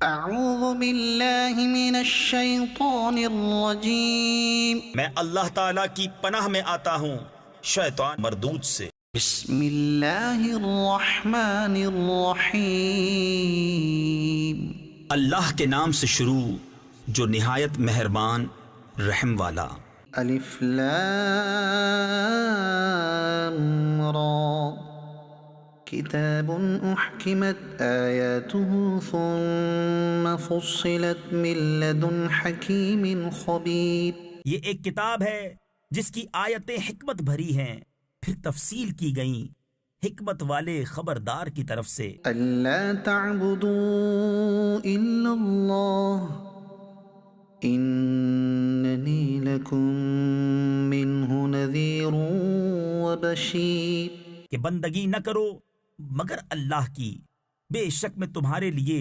اعوذ باللہ من الشیطان الرجیم، میں اللہ تعالیٰ کی پناہ میں آتا ہوں شیطان مردود سے۔ بسم اللہ الرحمن الرحیم، اللہ کے نام سے شروع جو نہایت مہربان رحم والا۔ الف لام را، کتاب احکمت آیاته ثم فصلت من لدن حکیم خبیر۔ یہ ایک کتاب ہے جس کی آیتیں حکمت بھری ہیں، پھر تفصیل کی گئیں حکمت والے خبردار کی طرف سے۔ الا تعبدوا الا اللہ اننی لکم منہ نذیر وبشیر، کہ بندگی نہ کرو مگر اللہ کی، بے شک میں تمہارے لیے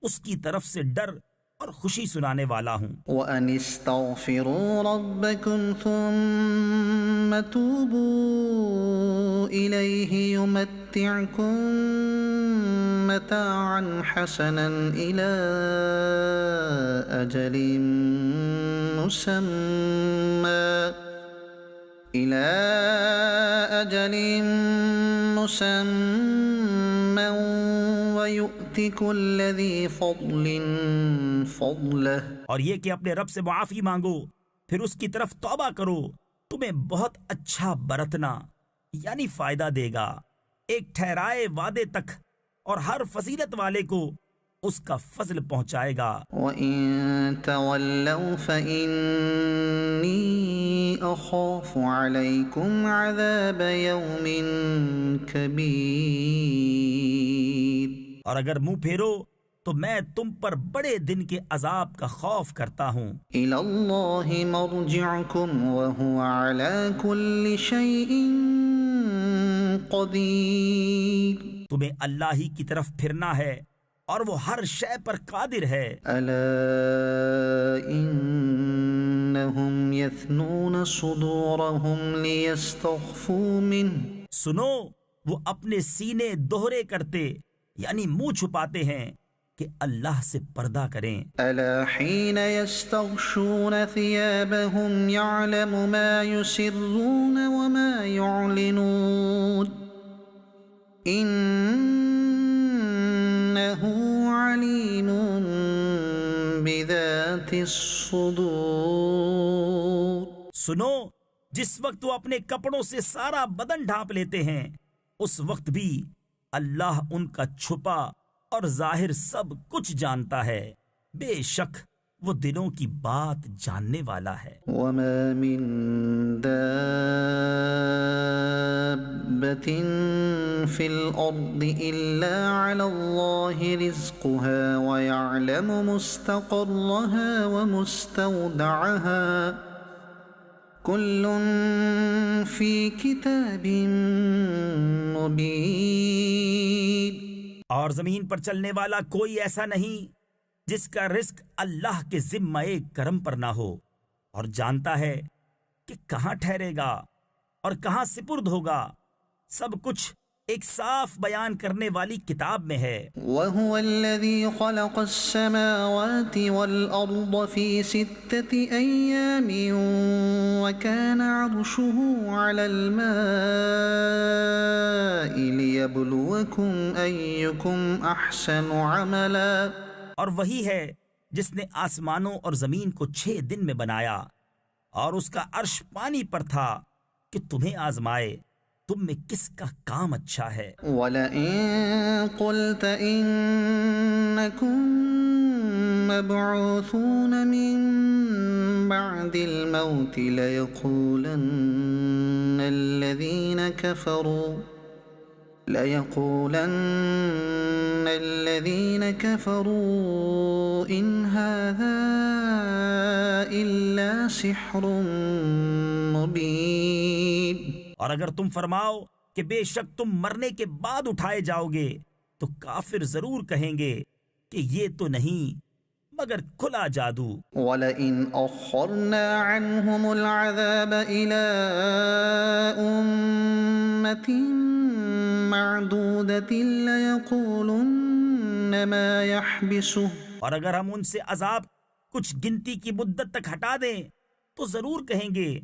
اس کی طرف سے ڈر اور خوشی سنانے والا ہوں۔ وَأَنِ اسْتَغْفِرُوا رَبَّكُمْ ثُمَّ تُوبُوا إِلَيْهِ يُمَتِّعْكُمْ مَتَاعًا حَسَنًا إِلَى أَجَلٍ مُّسَمًّى وَيُؤْتِ كُلَّ ذِي فَضْلٍ فَضْلَهُ، اور یہ کہ اپنے رب سے معافی مانگو، پھر اس کی طرف توبہ کرو، تمہیں بہت اچھا برتنا یعنی فائدہ دے گا ایک ٹھہرائے وعدے تک، اور ہر فضیلت والے کو اس کا فضل پہنچائے گا۔ وَإِن تَوَلَّوْا فَإِنِّي أَخَافُ عَلَيْكُمْ عَذَابَ يَوْمٍ كَبِيرٍ، اور اگر منہ پھیرو تو میں تم پر بڑے دن کے عذاب کا خوف کرتا ہوں۔ إِلَى اللَّهِ مَرْجِعُكُمْ وَهُوَ عَلَى كُلِّ شَيْءٍ قَدِيرٌ، تمہیں اللہ ہی کی طرف پھرنا ہے اور وہ ہر شے پر قادر ہے۔ أَلَا إِنَّهُمْ يَثْنُونَ صُدُورَهُمْ لِيَسْتَخْفُوا مِنْهُ، سنو وہ اپنے سینے دوہرے کرتے یعنی منہ چھپاتے ہیں کہ اللہ سے پردہ کریں۔ أَلَا حِينَ يَسْتَغْشُونَ ثِيَابَهُمْ يَعْلَمُ مَا يُسِرُّونَ وَمَا يُعْلِنُونَ إِنَّهُ عَلِيمٌ بِذَاتِ الصُّدُورِ، سنو جس وقت وہ اپنے کپڑوں سے سارا بدن ڈھانپ لیتے ہیں، اس وقت بھی اللہ ان کا چھپا اور ظاہر سب کچھ جانتا ہے، بے شک وہ دلوں کی بات جاننے والا ہے۔ وَمَا مِن دَابَّةٍ فِي الْأَرْضِ إِلَّا عَلَى اللَّهِ رِزْقُهَا وَيَعْلَمُ مُسْتَقَرَّهَا وَمُسْتَوْدَعَهَا كُلٌّ فِي كِتَابٍ مُبِينٍ، اور زمین پر چلنے والا کوئی ایسا نہیں جس کا رزق اللہ کے ذمہ کرم پر نہ ہو، اور جانتا ہے کہ کہاں ٹھہرے گا اور کہاں سپرد ہوگا، سب کچھ ایک صاف بیان کرنے والی کتاب میں ہے۔ وَهُوَ الَّذِي خَلَقَ السَّمَاوَاتِ وَالْأَرْضَ فِي 6 أَيَّامٍ وَكَانَ عَرْشُهُ عَلَى الْمَاءِ لِيَبْلُوَكُمْ أَيُّكُمْ أَحْسَنُ عَمَلًا، اور وہی ہے جس نے آسمانوں اور زمین کو 6 دن میں بنایا، اور اس کا عرش پانی پر تھا کہ تمہیں آزمائے تم میں کس کا کام اچھا ہے۔ وَلَئِن قُلْتَ إِنَّكُمْ مَبْعُوثُونَ مِن بَعْدِ الْمَوْتِ لَيَقُولَنَّ الَّذِينَ كَفَرُوا إِنْ هَذَا إِلَّا سِحْرٌ مُبِينٌ، اور اگر تم فرماؤ کہ بے شک تم مرنے کے بعد اٹھائے جاؤ گے تو کافر ضرور کہیں گے کہ یہ تو نہیں مگر کھلا جادو۔ وَلَئِنْ أَخَّرْنَا عَنْهُمُ الْعَذَابَ إِلَىٰ أُمَّةٍ مَّعْدُودَةٍ لَيَقُولُنَّ مَا يَحْبِسُهُ، اور اگر ہم ان سے عذاب کچھ گنتی کی مدت تک ہٹا دیں تو ضرور کہیں گے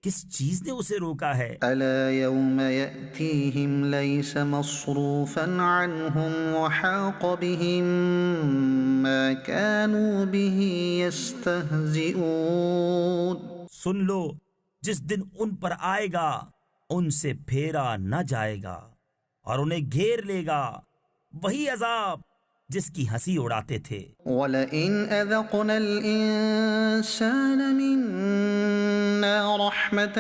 کس چیز نے اسے روکا ہے۔ ألا يوم يأتيهم ليس مصروفا عنهم وحاق بهم ما كانوا به يستهزئون۔ سن لو، جس دن ان پر آئے گا ان سے پھیرا نہ جائے گا اور انہیں گھیر لے گا وہی عذاب جس کی ہنسی اڑاتے تھے۔ وَلَئِنْ أَذَقْنَا الْإِنسَانَ مِنَّا رَحْمَةً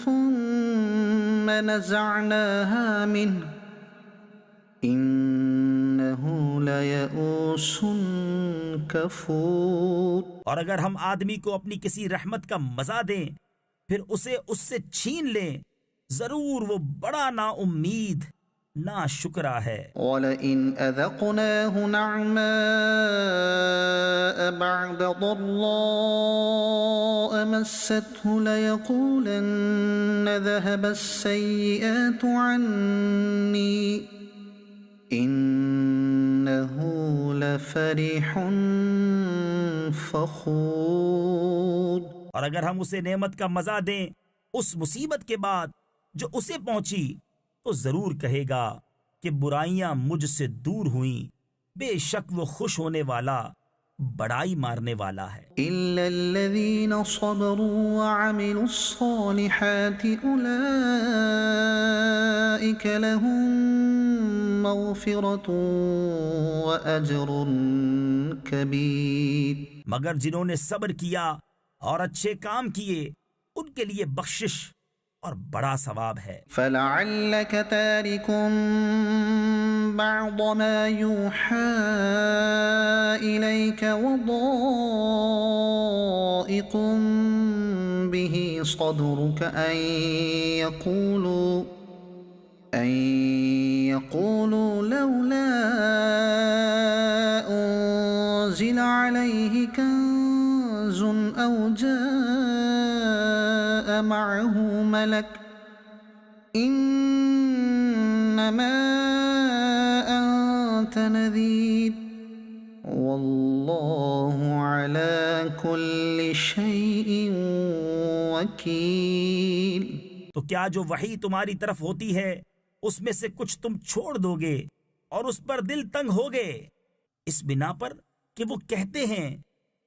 ثُمَّ نَزَعْنَاهَا مِنْهُ إِنَّهُ لَيَئُوسٌ كَفُورٌ۔ اور اگر ہم آدمی کو اپنی کسی رحمت کا مزہ دیں پھر اسے اس سے چھین لیں، ضرور وہ بڑا نا امید نا شکرا ہے۔ وَلَئِنْ أَذَقْنَاهُ نَعْمَاءَ بَعْدَ ضَرَّاءَ مَسَّتْهُ لَيَقُولَنَّ ذَهَبَ السَّيِّئَاتُ عَنِّي إِنَّهُ لَفَرِحٌ فَخُورٌ۔ اور اگر ہم اسے نعمت کا مزہ دیں اس مصیبت کے بعد جو اسے پہنچی تو ضرور کہے گا کہ برائیاں مجھ سے دور ہوئیں، بے شک وہ خوش ہونے والا بڑائی مارنے والا ہے۔ إِلَّا الَّذِينَ صَبَرُوا وَعَمِلُوا الصَّالِحَاتِ أُولَئِكَ لَهُم مَّغْفِرَةٌ وَأَجْرٌ كَبِيرٌ۔ مگر جنہوں نے صبر کیا اور اچھے کام کیے ان کے لیے بخشش اور بڑا ثواب ہے۔ فَلَعَلَّكَ تَارِكٌ بَعْضَ مَا يُوحَىٰ إِلَيْكَ وَضَائِقٌ بِهِ صَدْرُكَ أَن يَقُولُوا لَوْلَا أُنزِلَ عَلَيْهِ كَنزٌ أَوْ جَاءَ مَعَهُ مَلَكٌ إِنَّمَا أَنتَ نَذِيرٌ وَاللَّهُ عَلَى كُلِّ شَيْءٍ وَكِيلٌ۔ تو کیا جو وحی تمہاری طرف ہوتی ہے اس میں سے کچھ تم چھوڑ دو گے اور اس پر دل تنگ ہوگے اس بنا پر کہ وہ کہتے ہیں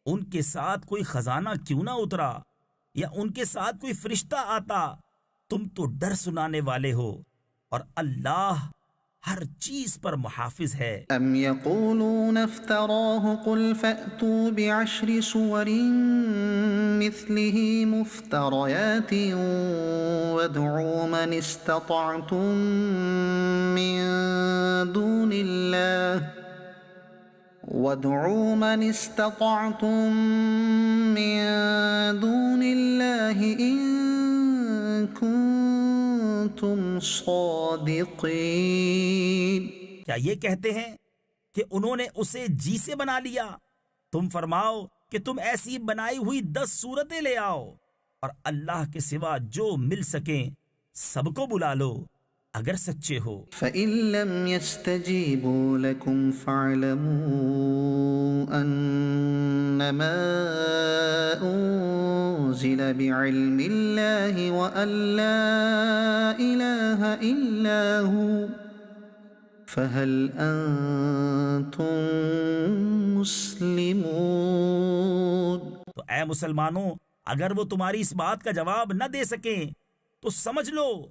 ان کے ساتھ کوئی خزانہ کیوں نہ اترا یا ان کے ساتھ کوئی فرشتہ آتا؟ تم تو ڈر سنانے والے ہو اور اللہ ہر چیز پر محافظ ہے۔ أَمْ يَقُولُونَ افْتَرَاهُ قُلْ فَأْتُوا بِعَشْرِ سُوَرٍ مِثْلِهِ مُفْتَرَيَاتٍ وَادْعُوا مَنِ اسْتَطَعْتُم مِّن دُونِ اللَّهِ إِن كُنتُمْ صَادِقِينَ۔ کیا یہ کہتے ہیں کہ انہوں نے اسے جی سے بنا لیا؟ تم فرماؤ کہ تم ایسی بنائی ہوئی 10 صورتیں لے آؤ اور اللہ کے سوا جو مل سکیں سب کو بلا لو اگر سچے ہو۔ فَإِن لَّمْ يَسْتَجِيبُوا لَكُمْ فَاعْلَمُوا أَنَّمَا أُنزِلَ بِعِلْمِ اللَّهِ وَأَن لَّا إِلَٰهَ إِلَّا هُوَ فَهَلْ أَنتُم مُّسْلِمُونَ۔ تو اے مسلمانوں، اگر وہ تمہاری اس بات کا جواب نہ دے سکیں تو سمجھ لو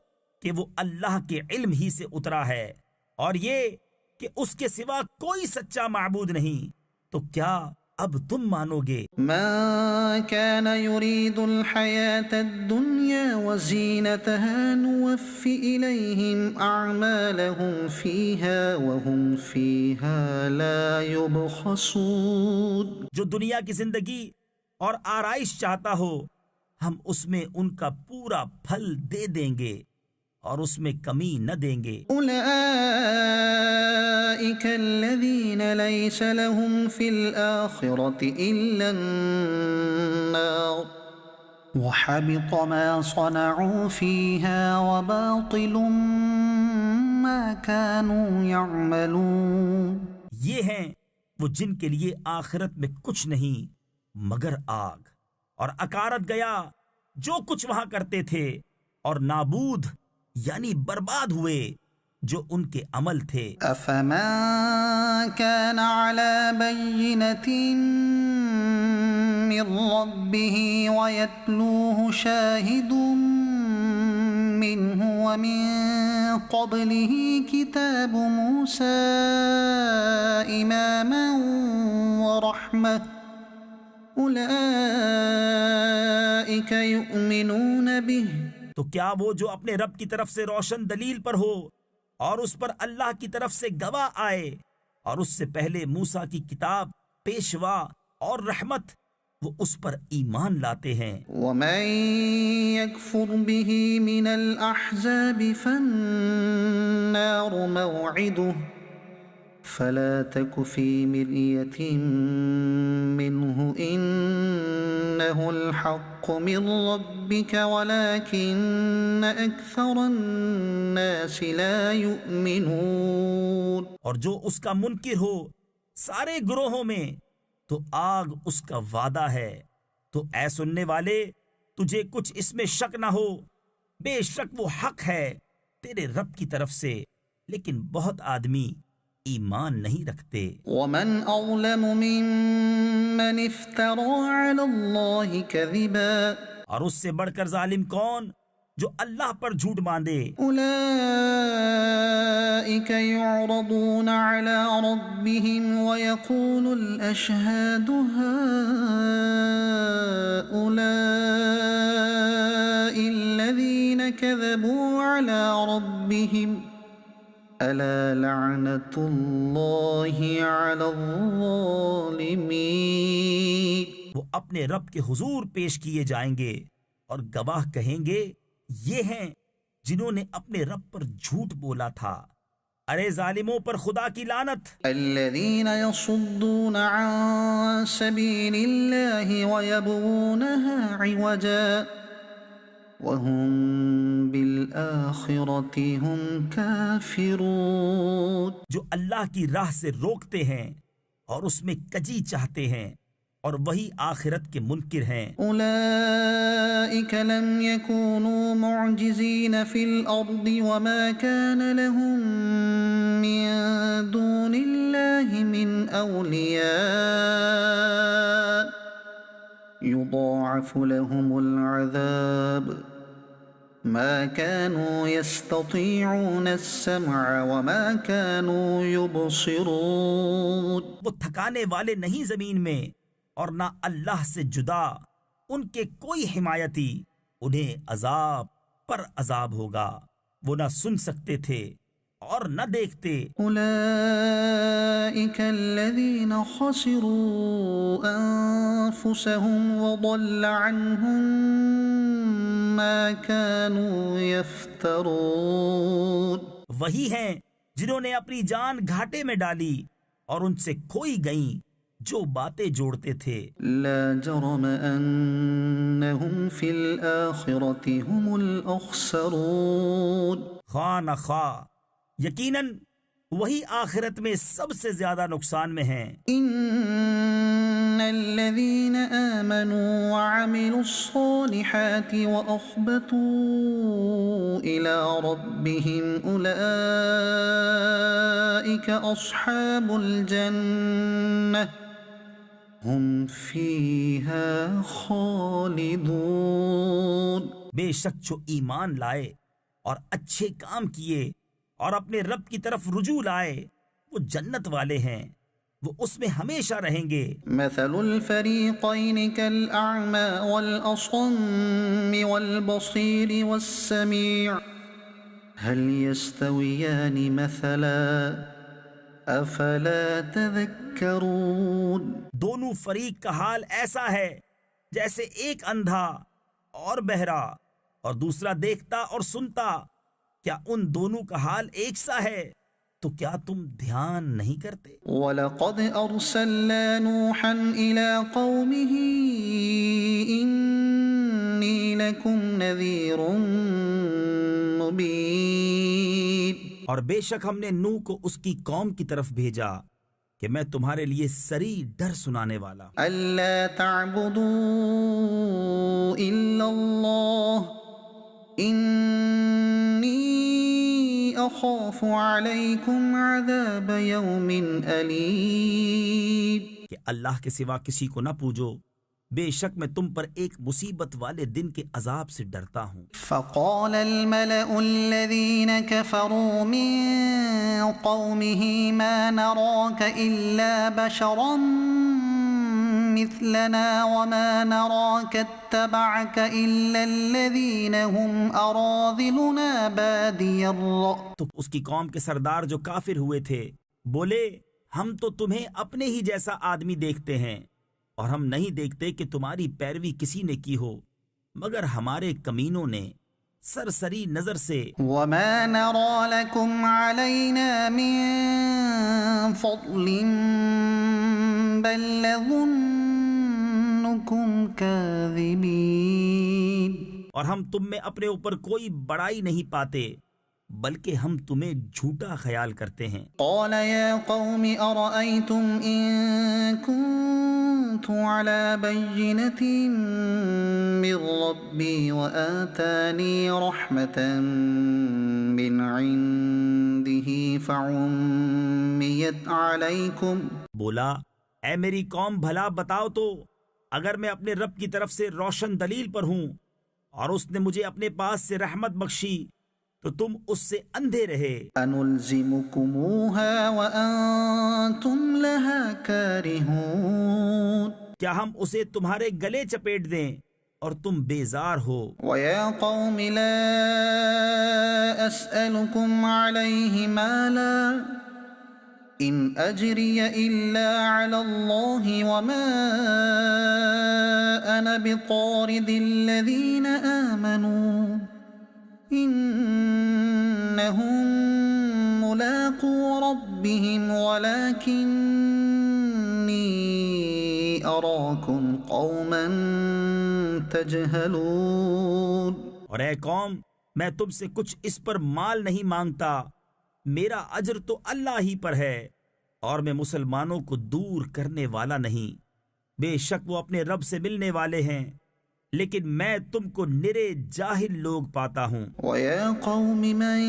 کہ وہ اللہ کے علم ہی سے اترا ہے اور یہ کہ اس کے سوا کوئی سچا معبود نہیں، تو کیا اب تم مانو گے؟ مَن كَانَ يُرِيدُ الْحَيَاةَ الدُّنْيَا وَزِينَتَهَا نُوَفِّ إِلَيْهِمْ أَعْمَالَهُمْ فِيهَا وَهُمْ فِيهَا لَا يُبْخَسُونَ۔ جو دنیا کی زندگی اور آرائش چاہتا ہو ہم اس میں ان کا پورا پھل دے دیں گے اور اس میں کمی نہ دیں گے۔ أُولَئِكَ الَّذِينَ لَيْسَ لَهُمْ فِي الْآخِرَةِ إِلَّا النَّارُ وَحَبِطَ مَا صَنَعُوا فِيهَا وَبَاطِلٌ مَا كَانُوا يَعْمَلُونَ۔ یہ ہیں وہ جن کے لیے آخرت میں کچھ نہیں مگر آگ، اور اکارت گیا جو کچھ وہاں کرتے تھے، اور نابود یعنی برباد ہوئے جو ان کے عمل تھے۔ أفمن كان على بينة من ربه ويتلوه شاهد منه ومن قبله كتاب موسى إماما ورحمة أولئك يؤمنون به۔ تو کیا وہ جو اپنے رب کی طرف سے روشن دلیل پر ہو اور اس پر اللہ کی طرف سے گواہ آئے اور اس سے پہلے موسیٰ کی کتاب پیشوا اور رحمت، وہ اس پر ایمان لاتے ہیں۔ ومن يكفر به من الأحزاب فالنار موعده فلا تك في مرية منه إنه الحق من ربك ولكن أكثر الناس لا يؤمنون۔ اور جو اس کا منکر ہو سارے گروہوں میں تو آگ اس کا وعدہ ہے۔ تو اے سننے والے، تجھے کچھ اس میں شک نہ ہو، بے شک وہ حق ہے تیرے رب کی طرف سے، لیکن بہت آدمی ایمان نہیں رکھتے۔ ومن أظلم ممن افترى على الله كذبا اور اس سے بڑھ کر ظالم کون جو اللہ پر جھوٹ باندھے۔ أولئك يعرضون على ربهم ويقول الأشهاد هؤلاء الذين كذبوا على ربهم ألا لعنة الله على الظالمين۔ وہ اپنے رب کے حضور پیش کیے جائیں گے اور گواہ کہیں گے، یہ ہیں جنہوں نے اپنے رب پر جھوٹ بولا تھا، ارے ظالموں پر خدا کی لعنت۔ الذين يصدون عن سبيل الله ويبغونها عوجا وهم بالآخرة هم كافرون۔ جو اللہ کی راہ سے روکتے ہیں اور اس میں کجی چاہتے ہیں اور وہی آخرت کے منکر ہیں۔ أولئك لم يكونوا معجزين في الأرض وما كان لهم من دون الله من أولياء يضاعف لهم العذاب ما كانوا يستطيعون السمع وما كانوا يبصرون۔ وہ تھکانے والے نہیں زمین میں، اور نہ اللہ سے جدا ان کے کوئی حمایتی، انہیں عذاب پر عذاب ہوگا، وہ نہ سن سکتے تھے اور نہ دیکھتے۔ أولئك الذين خسروا أنفسهم وضل عنهم ما كانوا يفترون۔ وہی ہیں جنہوں نے اپنی جان گھاٹے میں ڈالی اور ان سے کھوئی گئیں جو باتیں جوڑتے تھے۔ لا جرم أنهم في الآخرة هم الأخسرون۔ خواہ نہ خواہ یقیناً وہی آخرت میں سب سے زیادہ نقصان میں ہیں۔ إن الذين آمنوا وعملوا الصالحات وأخبتوا إلى ربهم أولئك أصحاب الجنة هم فيها خالدون۔ بے شک جو ایمان لائے اور اچھے کام کیے اور اپنے رب کی طرف رجوع لائے، وہ جنت والے ہیں، وہ اس میں ہمیشہ رہیں گے۔ مثل الفريقين كالأعمى والأصم والبصير والسميع هل يستويان مثلا أفلا تذكرون۔ دونوں فریق کا حال ایسا ہے جیسے ایک اندھا اور بہرا اور دوسرا دیکھتا اور سنتا، کیا ان دونوں کا حال ایک سا ہے؟ تو کیا تم دھیان نہیں کرتے؟ وَلَقَدْ أَرْسَلْنَا نُوحًا إِلَىٰ قَوْمِهِ إِنِّي لَكُمْ نَذِيرٌ مُّبِينٌ۔ اور بے شک ہم نے نوح کو اس کی قوم کی طرف بھیجا کہ کہ میں تمہارے لیے سری ڈر سنانے والا ہوں۔ ألا تعبدوا إلا الله إني أخاف عليكم عذاب يوم أليم۔ کہ اللہ کے سوا کسی کو نہ پوجو، بے شک میں تم پر ایک مصیبت والے دن کے عذاب سے ڈرتا ہوں۔ فقال الملأ الذين كفروا من قومه ما نراك إلا بشرا مثلنا وما نراك اتبعك إلا الذين هم أراذلنا بادي الرأي۔ تو اس کی قوم کے سردار جو کافر ہوئے تھے بولے، ہم تو تمہیں اپنے ہی جیسا آدمی دیکھتے ہیں، اور ہم نہیں دیکھتے کہ تمہاری پیروی کسی نے کی ہو مگر ہمارے کمینوں نے سرسری نظر سے۔ وما نرى لكم علينا من فضل بل نظنكم كاذبين۔ اور ہم تم میں اپنے اوپر کوئی بڑائی نہیں پاتے بلکہ ہم تمہیں جھوٹا خیال کرتے ہیں۔ قال يا قوم أرأيتم إن كنت على بينة من ربي وآتاني رحمة من عنده فعميت عليكم۔ بولا، اے میری قوم بھلا بتاؤ تو، اگر میں اپنے رب کی طرف سے روشن دلیل پر ہوں اور اس نے مجھے اپنے پاس سے رحمت بخشی تو تم اس سے اندھے رہے۔ أَنُلْزِمُكُمُوهَا وَأَنْتُمْ لَهَا كَارِهُونَ۔ کیا ہم اسے تمہارے گلے چپیٹ دیں اور تم بیزار ہو؟ وَيَا قَوْمِ لَا أَسْأَلُكُمْ عَلَيْهِ مَالًا إِنْ أَجْرِيَ إِلَّا عَلَى اللَّهِ وَمَا أَنَا بِطَارِدِ الَّذِينَ آمَنُوا إِنَّهُمْ مُلَاقُو رَبِّهِمْ وَلَكِنِّي أَرَاكُمْ قَوْمًا تَجْهَلُونَ۔ اور اے قوم، میں تم سے کچھ اس پر مال نہیں مانگتا، میرا اجر تو اللہ ہی پر ہے، اور میں مسلمانوں کو دور کرنے والا نہیں، بے شک وہ اپنے رب سے ملنے والے ہیں، لیکن میں تم کو نرے جاہل لوگ پاتا ہوں۔ وَيَا قَوْمِ مَنْ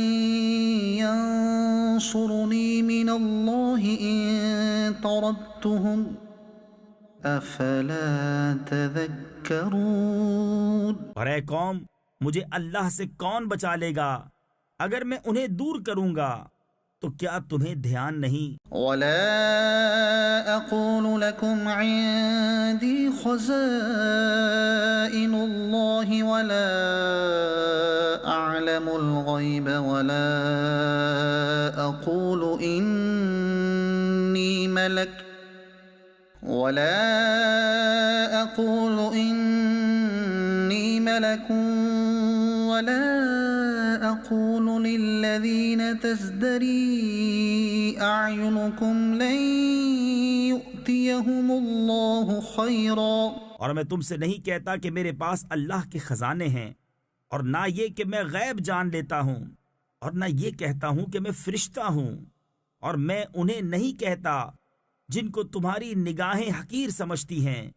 يَنْصُرُنِي مِنَ اللَّهِ إِن طَرَدتُّهُمْ أَفَلَا تَذَكَّرُونَ۔ اور اے قوم، مجھے اللہ سے کون بچا لے گا؟ اگر میں انہیں دور کروں گا تو کیا تمہیں دھیان نہیں؟ وَلَا أَقُولُ لَكُمْ عِندِي خَزَائِنُ اللَّهِ وَلَا أَعْلَمُ الْغَيْبَ وَلَا أَقُولُ إِنِّي مَلَكٌ وَلَا أَقُولُ لِلَّذِينَ تَزْدَرِي أَعْيُنُكُمْ لَن يُؤْتِيَهُمُ اللَّهُ خَيْرًا۔ اور میں تم سے نہیں کہتا کہ میرے پاس اللہ کے خزانے ہیں، اور نہ یہ کہ میں غیب جان لیتا ہوں، اور نہ یہ کہتا ہوں کہ میں فرشتہ ہوں، اور میں انہیں نہیں کہتا جن کو تمہاری نگاہیں حقیر سمجھتی ہیں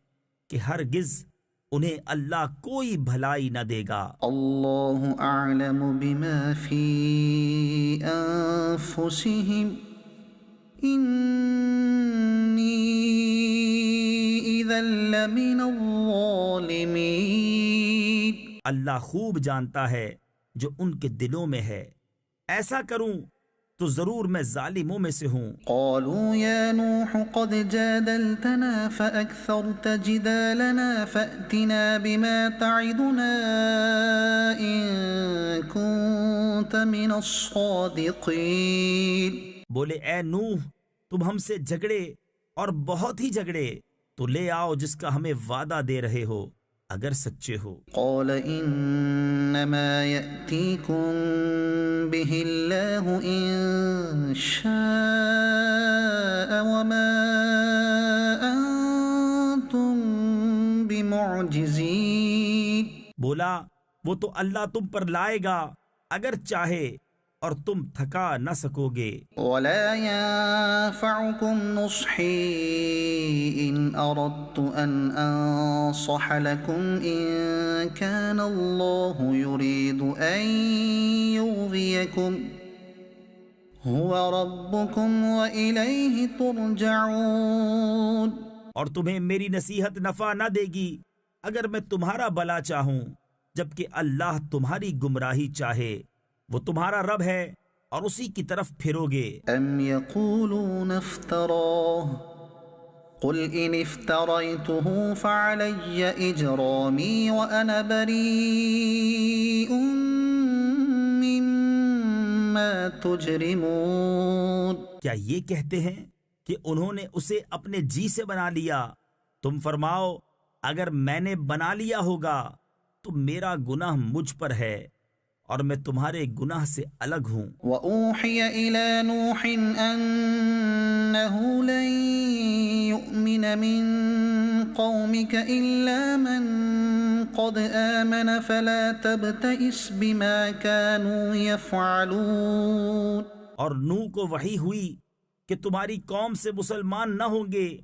کہ ہرگز انہیں اللہ کوئی بھلائی نہ دے گا۔ اللہ اعلم بما فی انفسہم انی اذا لمن الظالمین۔ اللہ خوب جانتا ہے جو ان کے دلوں میں ہے، ایسا کروں تو ضرور میں ظالموں میں سے ہوں۔ قالوا یا نوح قد جادلتنا فأکثرت جدالنا فأتنا بما تعدنا ان كنت من الصادقین۔ بولے اے نوح، تم ہم سے جھگڑے اور بہت ہی جھگڑے، تو لے آؤ جس کا ہمیں وعدہ دے رہے ہو اگر سچے ہو۔ قال انما یأتیکم به اللہ ان شاء وما انتم بمعجزین۔ بولا وہ تو اللہ تم پر لائے گا اگر چاہے، اور تم تھکا نہ سکو گے۔ ولا ينفعكم نصحي إن أردت أن أنصح لكم إن كان الله يريد أن يغويكم هو ربكم وإليه ترجعون۔ اور تمہیں میری نصیحت نفع نہ دے گی اگر میں تمہارا بھلا چاہوں، جبکہ اللہ تمہاری گمراہی چاہے، وہ تمہارا رب ہے اور اسی کی طرف پھرو گے۔ أم يقولون افتراه قل إن افتريته فعلي إجرامي وأنا بريء مما تجرمون۔ کیا یہ کہتے ہیں کہ انہوں نے اسے اپنے جی سے بنا لیا؟ تم فرماؤ اگر میں نے بنا لیا ہوگا تو میرا گناہ مجھ پر ہے اور میں تمہارے گناہ سے الگ ہوں۔ وَأُوحِيَ إِلَى نُوحٍ أَنَّهُ لَن يُؤْمِنَ مِن قَوْمِكَ إِلَّا مَن قَدْ آمَنَ فَلَا تَبْتَئِسْ بِمَا كَانُوا يَفْعَلُونَ۔ اور نوح کو وحی ہوئی کہ تمہاری قوم سے مسلمان نہ ہوں گے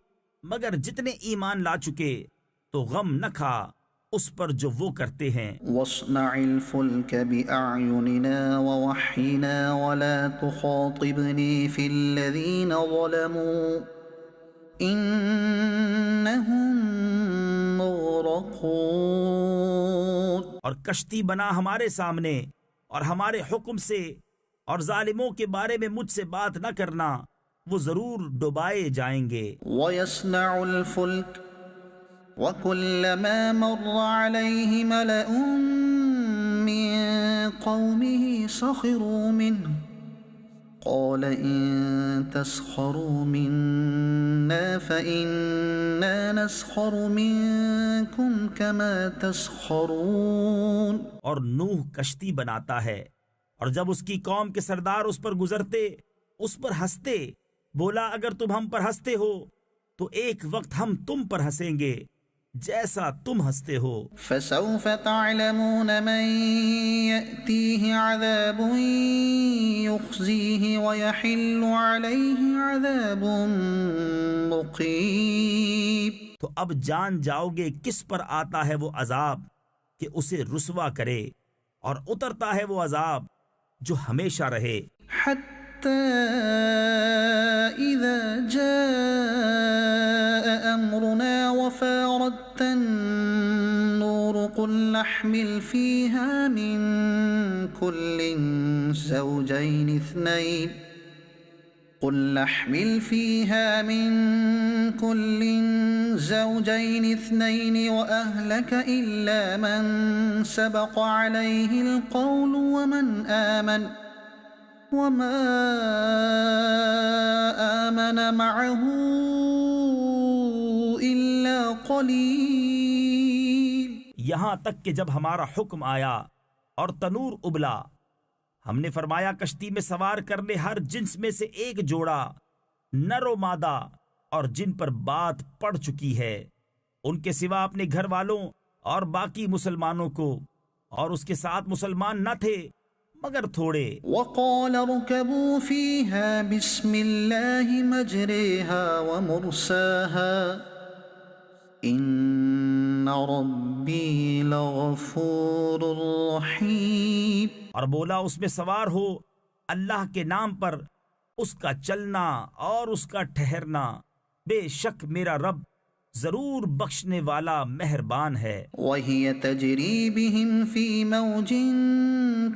مگر جتنے ایمان لا چکے، تو غم نہ کھا اس پر جو وہ کرتے ہیں۔ وَاصْنَعِ الْفُلْكَ بِأَعْيُنِنَا وَوَحْيِنَا وَلَا تُخَاطِبْنِي فِي الَّذِينَ ظَلَمُوا إِنَّهُمْ مُغْرَقُونَ۔ اور کشتی بنا ہمارے سامنے اور ہمارے حکم سے، اور ظالموں کے بارے میں مجھ سے بات نہ کرنا، وہ ضرور ڈبائے جائیں گے۔ وَيَصْنَعُ الْفُلْكَ وَكُلَّمَا مَرَّ عَلَيْهِ مَلَأٌ مِّن قَوْمِهِ سَخِرُوا مِنْهُ قَالَ إِن تَسْخَرُوا مِنَّا فَإِنَّا نَسْخَرُ مِنكُمْ كَمَا تَسْخَرُونَ۔ اور نوح کشتی بناتا ہے، اور جب اس کی قوم کے سردار اس پر گزرتے اس پر ہنستے، بولا اگر تم ہم پر ہنستے ہو تو ایک وقت ہم تم پر ہنسیں گے جیسا تم ہنستے ہو۔ فَسَوْفَ تَعْلَمُونَ مَن يَأْتِيهِ عَذَابٌ يُخْزِيهِ وَيَحِلُّ عَلَيْهِ عَذَابٌ مُقِيمٌ۔ تو اب جان جاؤ گے کس پر آتا ہے وہ عذاب کہ اسے رسوا کرے، اور اترتا ہے وہ عذاب جو ہمیشہ رہے۔ حَتَّى إِذَا جَاءَ أَمْرُنَا وَفَارَتِ النُّورُ قُلْ نَحْمِلُ فِيهَا مِن كُلٍّ زَوْجَيْنِ اثْنَيْنِ وَأَهْلَكَ إِلَّا مَن سَبَقَ عَلَيْهِ الْقَوْلُ وَمَا آمَنَ مَعَهُ إِلَّا قَلِيلٌ۔ یہاں تک کہ جب ہمارا حکم آیا اور تنور ابلا، ہم نے فرمایا کشتی میں سوار کر لے ہر جنس میں سے ایک جوڑا، نر و مادہ، اور جن پر بات پڑ چکی ہے، ان کے سوا اپنے گھر والوں اور باقی مسلمانوں کو، اور اس کے ساتھ مسلمان نہ تھے مگر تھوڑے۔ وَقَالَ ارْكَبُوا فِيهَا بِسْمِ اللَّهِ مَجْرَاهَا وَمُرْسَاهَا إِنَّ رَبِّي لَغَفُورٌ رَحِيمٌ۔ اور بولا اس میں سوار ہو اللہ کے نام پر، اس کا چلنا اور اس کا ٹھہرنا، بے شک میرا رب ضرور بخشنے والا مہربان ہے۔ وَهِيَ تَجْرِي بِهِمْ فِي مَوْجٍ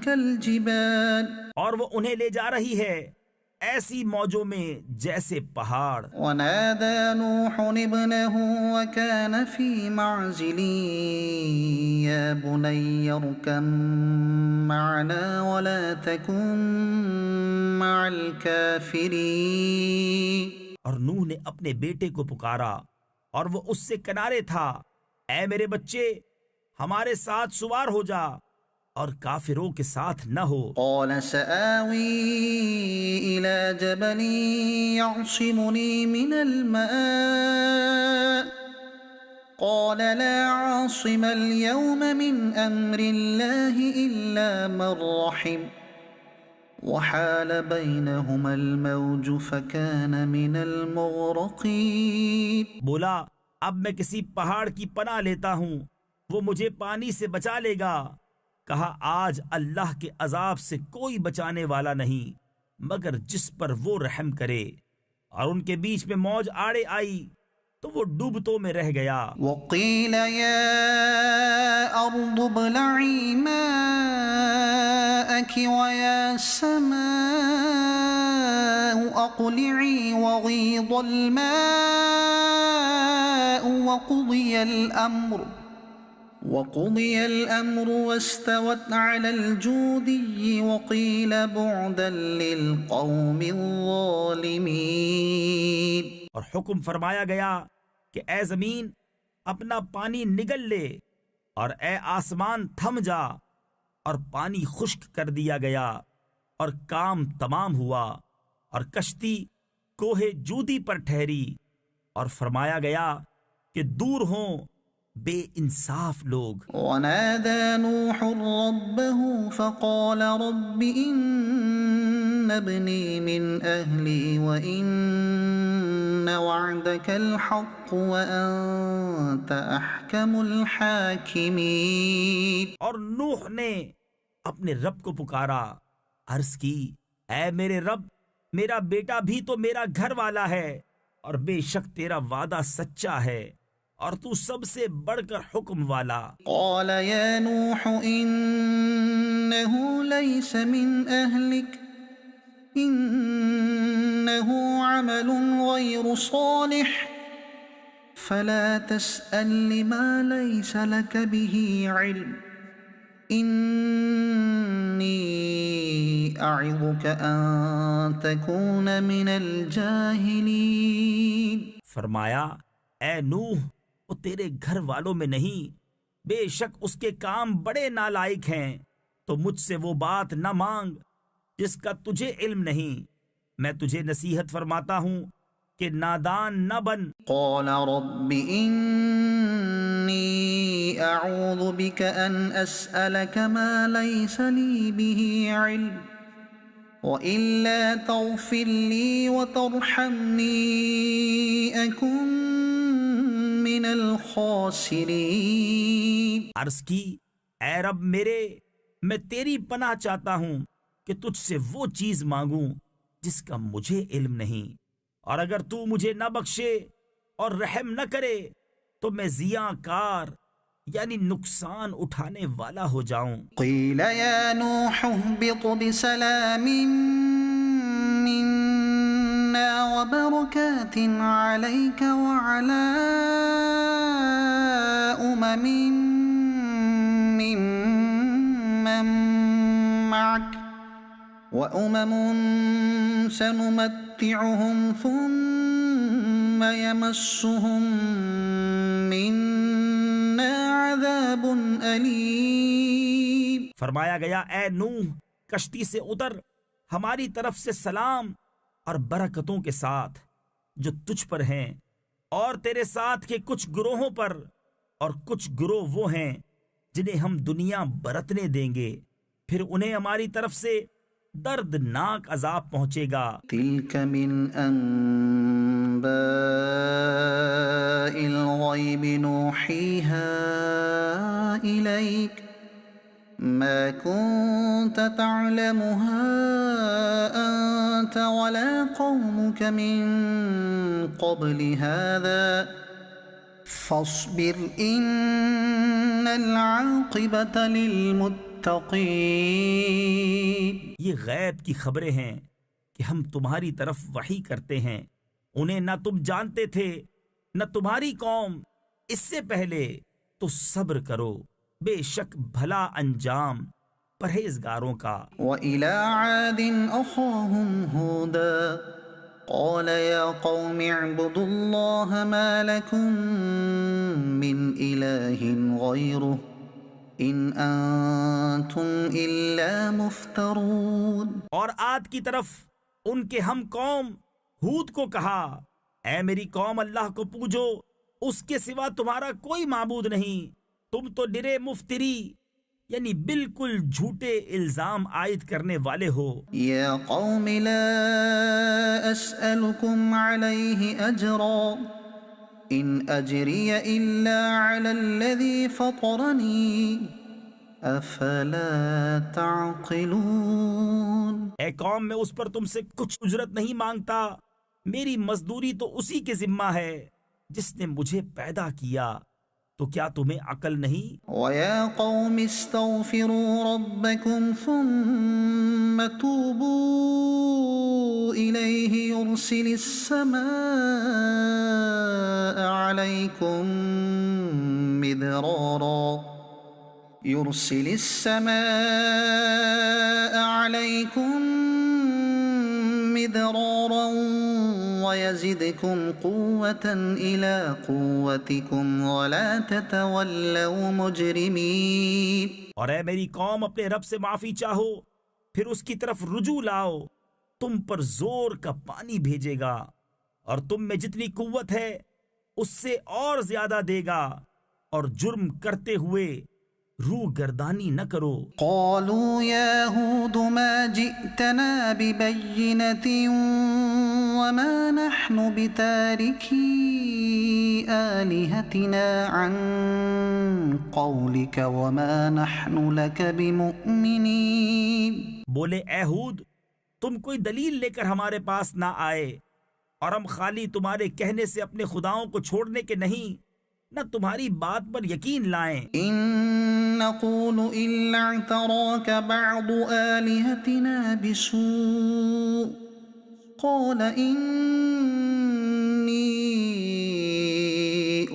كَالْجِبَالِ اور وہ انہیں لے جا رہی ہے ایسی موجوں میں جیسے پہاڑ۔ وَنَادَى نُوحٌ ابْنَهُ وَكَانَ فِي مَعْزِلٍ يَا بُنَيَّ ارْكَب مَّعَنَا وَلَا تَكُن مَّعَ الْكَافِرِينَ۔ اور نوح نے اپنے بیٹے کو پکارا اور وہ اس سے کنارے تھا، اے میرے بچے ہمارے ساتھ سوار ہو جا اور کافروں کے ساتھ نہ ہو۔ قال سآوي إلى جبل يعصمني من الماء قال لا عاصم اليوم من أمر الله إلا من رحم وحال بينهما الموج فكان من المغرقين. بولا اب میں کسی پہاڑ کی پناہ لیتا ہوں، وہ مجھے پانی سے بچا لے گا۔ کہا آج اللہ کے عذاب سے کوئی بچانے والا نہیں مگر جس پر وہ رحم کرے، اور ان کے بیچ میں موج آڑے آئی تو وہ ڈوبتوں میں رہ گیا۔ وقيل يا أرض ابلعي ماءك ويا سماء أقلعي وغيض الماء وقضي الأمر واستوت على الجودي وقيل بعدا للقوم الظالمين. اور حکم فرمایا گیا کہ اے زمین اپنا پانی نگل لے، اور اے آسمان تھم جا، اور پانی خشک کر دیا گیا اور کام تمام ہوا، اور کشتی کوہ جودی پر ٹھہری، اور فرمایا گیا کہ دور ہوں بے انصاف لوگ۔ ونادى نوح ربه فقال رب إن ابني من أهلي وإن وعدك الحق وأنت أحكم الحاكمين. اور نوح نے اپنے رب کو پکارا، عرض کی اے میرے رب، میرا بیٹا بھی تو میرا گھر والا ہے، اور بے شک تیرا وعدہ سچا ہے اور تو سب سے بڑھ کر حکم والا۔ قال يا نوح إنه ليس من أهلك إنه عمل غير صالح فلا تسأل ما ليس لك به علم إني أعظك أن تكون من الجاهلين. فرمایا اے نوح، وہ تیرے گھر والوں میں نہیں، بے شک اس کے کام بڑے نالائق ہیں، تو مجھ سے وہ بات نہ مانگ جس کا تجھے علم نہیں، میں تجھے نصیحت فرماتا ہوں کہ نادان نہ بن۔ قال رب إني أعوذ بك أن أسألك ما ليس لي به علم وإلا تغفر لي وترحمني أكن من الخاسرين. عرض کی اے رب میرے، میں تیری پناہ چاہتا ہوں کہ تجھ سے وہ چیز مانگوں جس کا مجھے علم نہیں، اور اگر تو مجھے نہ بخشے اور رحم نہ کرے تو میں ضیاء کار یعنی نقصان اٹھانے والا ہو جاؤں۔ قیل یا نوح اهبط بسلام منا وبركات عليك وعلى أمم ممن معك وأمم سنمتعهم ثم يمسهم منا عذاب أليم. فرمایا گیا اے نوح، کشتی سے اتر، ہماری طرف سے سلام اور برکتوں کے ساتھ جو تجھ پر ہیں اور تیرے ساتھ کے کچھ گروہوں پر، اور کچھ گروہ وہ ہیں جنہیں ہم دنیا برتنے دیں گے، پھر انہیں ہماری طرف سے دردناک عذاب پہنچے گا۔ تلك من أنباء الغيب نوحيها إليك ما كنت تعلمها أنت ولا قومك من قبل هذا فاصبر إن العاقبة للمتقين. یہ غیب کی خبریں ہیں کہ ہم تمہاری طرف وحی کرتے ہیں، انہیں نہ تم جانتے تھے نہ تمہاری قوم اس سے پہلے، تو صبر کرو، بے شک بھلا انجام پرہیزگاروں کا۔ وَإِلَىٰ عَادٍ أَخَاهُمْ هُودًا قَالَ يَا قَوْمِ اعْبُدُوا اللَّهَ مَا لَكُم مِّنْ إِلَٰهٍ غَيْرُهُ إِنْ أَنتُمْ إِلَّا مُفْتَرُونَ. اور عاد کی طرف ان کے ہم قوم ہود کو کہا، اے میری قوم اللہ کو پوجو، اس کے سوا تمہارا کوئی معبود نہیں، تم تو ڈرے مفتری یعنی بالکل جھوٹے الزام عائد کرنے والے ہو۔ یا قوم لا اسألکم علیہ اجرا ان اجری الا علی الذی فطرنی افلا تعقلون۔ اے قوم، میں اس پر تم سے کچھ اجرت نہیں مانگتا، میری مزدوری تو اسی کے ذمہ ہے جس نے مجھے پیدا کیا، تو کیا تمہیں عقل نہیں؟ وَيَا قَوْمِ اسْتَغْفِرُوا رَبَّكُمْ ثُمَّ تُوبُوا إِلَيْهِ يُرْسِلِ السَّمَاءَ عَلَيْكُمْ مِدْرَارًا وَيَزِدْكُمْ قُوَّةً إِلَىٰ قُوَّتِكُمْ وَلَا تَتَوَلَّوْا مُجْرِمِينَ۔ اور اے میری قوم، اپنے رب سے معافی چاہو، پھر اس کی طرف رجوع لاؤ، تم پر زور کا پانی بھیجے گا، اور تم میں جتنی قوت ہے اس سے اور زیادہ دے گا، اور جرم کرتے ہوئے روح گردانی نہ کرو۔ قالوا يا هود ما جئتنا ببينة وما نحن بتاركي آلهتنا عن قولك وما نحن لك بمؤمنين۔ بولے اے ہود، تم کوئی دلیل لے کر ہمارے پاس نہ آئے، اور ہم خالی تمہارے کہنے سے اپنے خداؤں کو چھوڑنے کے نہیں، نہ تمہاری بات پر یقین لائیں۔ إن نقول إلا اعتراك بعض آلهتنا بسوء قال إني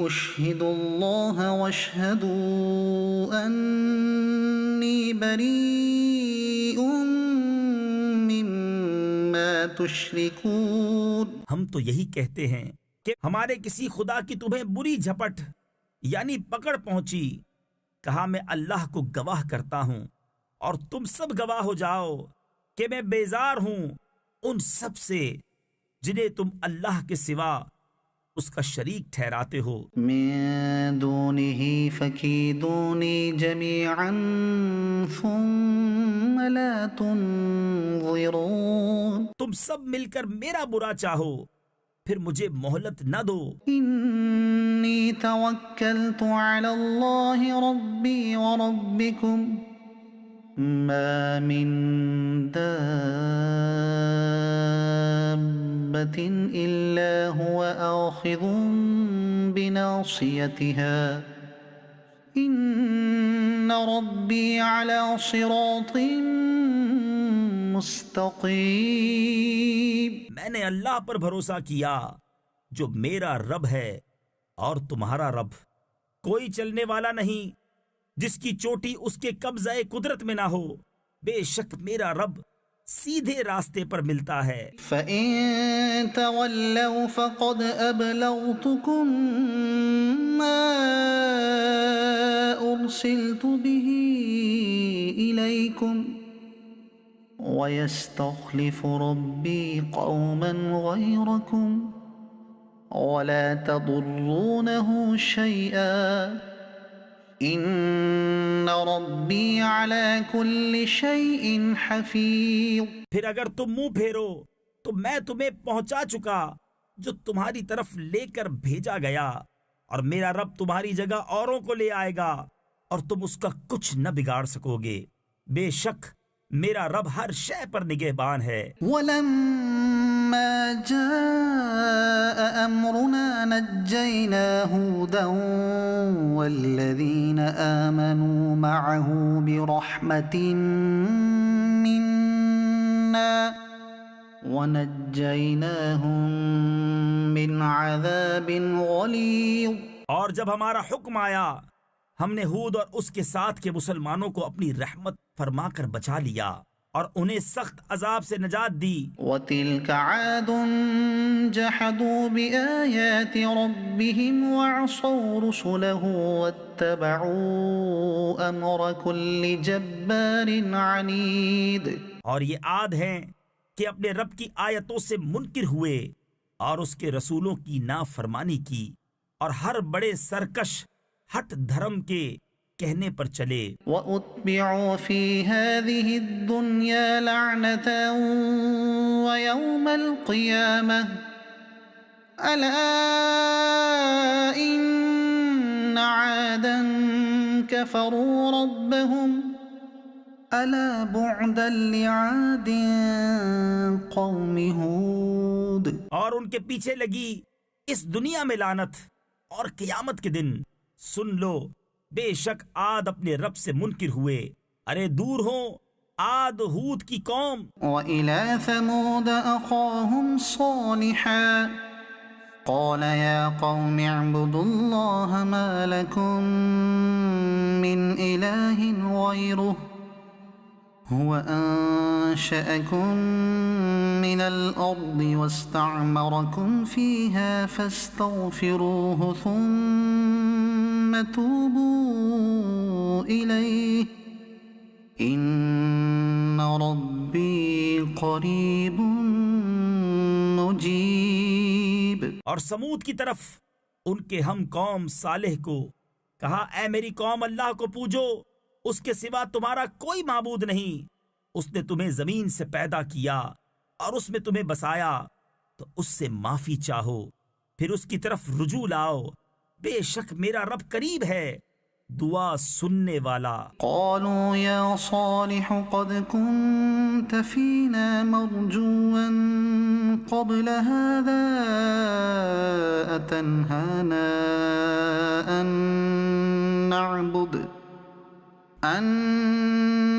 أشهد الله واشهدوا أني بريء مما تشركون۔ ہم تو یہی کہتے ہیں کہ ہمارے کسی خدا کی تمہیں بری جھپٹ یعنی پکڑ پہنچی۔ کہا میں اللہ کو گواہ کرتا ہوں، اور تم سب گواہ ہو جاؤ کہ میں بیزار ہوں ان سب سے جنہیں تم اللہ کے سوا اس کا شریک ٹھہراتے ہو۔ من دونه فكيدوني جميعا ثم لا تنظرون۔ تم سب مل کر میرا برا چاہو، پھر مجھے مہلت نہ دو۔ إني توكلت على الله ربي وربكم ما من دابة إلا هو آخذ بناصيتها إن ربي على صراط مستقيم۔ میں نے اللہ پر بھروسہ کیا جو میرا رب ہے اور تمہارا رب، کوئی چلنے والا نہیں جس کی چوٹی اس کے قبضہ قدرت میں نہ ہو، بے شک میرا رب سیدھے راستے پر ملتا ہے۔ فَإِن تَوَلَّوْا فَقَدْ أَبْلَغْتُكُم مَّا أُرْسِلْتُ بِهِ إِلَيْكُمْ وَيَسْتَخْلِفُ رَبِّي قَوْمًا غَيْرَكُمْ وَلَا تَضُرُّونَهُ شَيْئًا إِنَّ رَبِّي عَلَى كُلِّ شَيْءٍ حَفِيظٌ۔ پھر اگر تم منہ پھیرو تو میں تمہیں پہنچا چکا جو تمہاری طرف لے کر بھیجا گیا، اور میرا رب تمہاری جگہ اوروں کو لے آئے گا اور تم اس کا کچھ نہ بگاڑ سکو گے، بے شک میرا رب ہر شے پر نگہبان ہے۔ وَلَمَّا جَاءَ أَمْرُنَا نَجَّيْنَا هُودًا وَالَّذِينَ آمَنُوا مَعَهُ بِرَحْمَةٍ مِّنَّا وَنَجَّيْنَاهُم مِّنْ عَذَابٍ غَلِيظٍ۔ اور جب ہمارا حکم آیا، ہم نے ہود اور اس کے ساتھ کے مسلمانوں کو اپنی رحمت فرما کر بچا لیا اور انہیں سخت عذاب سے نجات دی۔ وَتِلْكَ عَادٌ جَحَدُوا بِآيَاتِ رَبِّهِمْ وَعَصَوْا رُسُلَهُ وَاتَّبَعُوا أَمْرَ كُلِّ جَبَّارٍ عَنِيدٍ۔ اور یہ عاد ہیں کہ اپنے رب کی آیتوں سے منکر ہوئے اور اس کے رسولوں کی نافرمانی کی، اور ہر بڑے سرکش ہٹ دھرم کے کہنے پر چلے وَأُتْبِعُوا فِي هَذِهِ الدُّنْيَا لَعْنَةً وَيَوْمَ الْقِيَامَةِ أَلَا إِنَّ عَادًا كَفَرُوا رَبَّهُمْ أَلَا بُعْدًا لِعَادٍ قَوْمِ هُودٍ۔ اور ان کے پیچھے لگی اس دنیا میں لعنت اور قیامت کے دن۔ سن لو بے شک عاد اپنے رب سے منکر ہوئے، ارے دور ہو عاد ہود کی قوم۔ وَإِلَى ثَمُودَ أَخَاهُمْ صَالِحًا قَالَ يَا قَوْمِ اعْبُدُوا اللَّهَ مَا لَكُمْ مِنْ إِلَٰهٍ غَيْرُهُ هُوَ أَنشَأَكُم مِّنَ الْأَرْضِ وَاسْتَعْمَرَكُمْ فِيهَا فَاسْتَغْفِرُوهُ ثُمَّ تُوبُوا إِلَيْهِ إِنَّ رَبِّي قَرِيبٌ مُجِيبٌ۔ اور سمود کی طرف ان کے ہم قوم صالح کو کہا، اے میری قوم اللہ کو پوجو، اس کے سوا تمہارا کوئی معبود نہیں۔ اس نے تمہیں زمین سے پیدا کیا اور اس میں تمہیں بسایا، تو اس سے معافی چاہو، پھر اس کی طرف رجوع لاؤ، بے شک میرا رب قریب ہے، دعا سننے والا۔ قالوا يا صالح قد كنت فينا مرجوا قبل هذا أتنهانا أن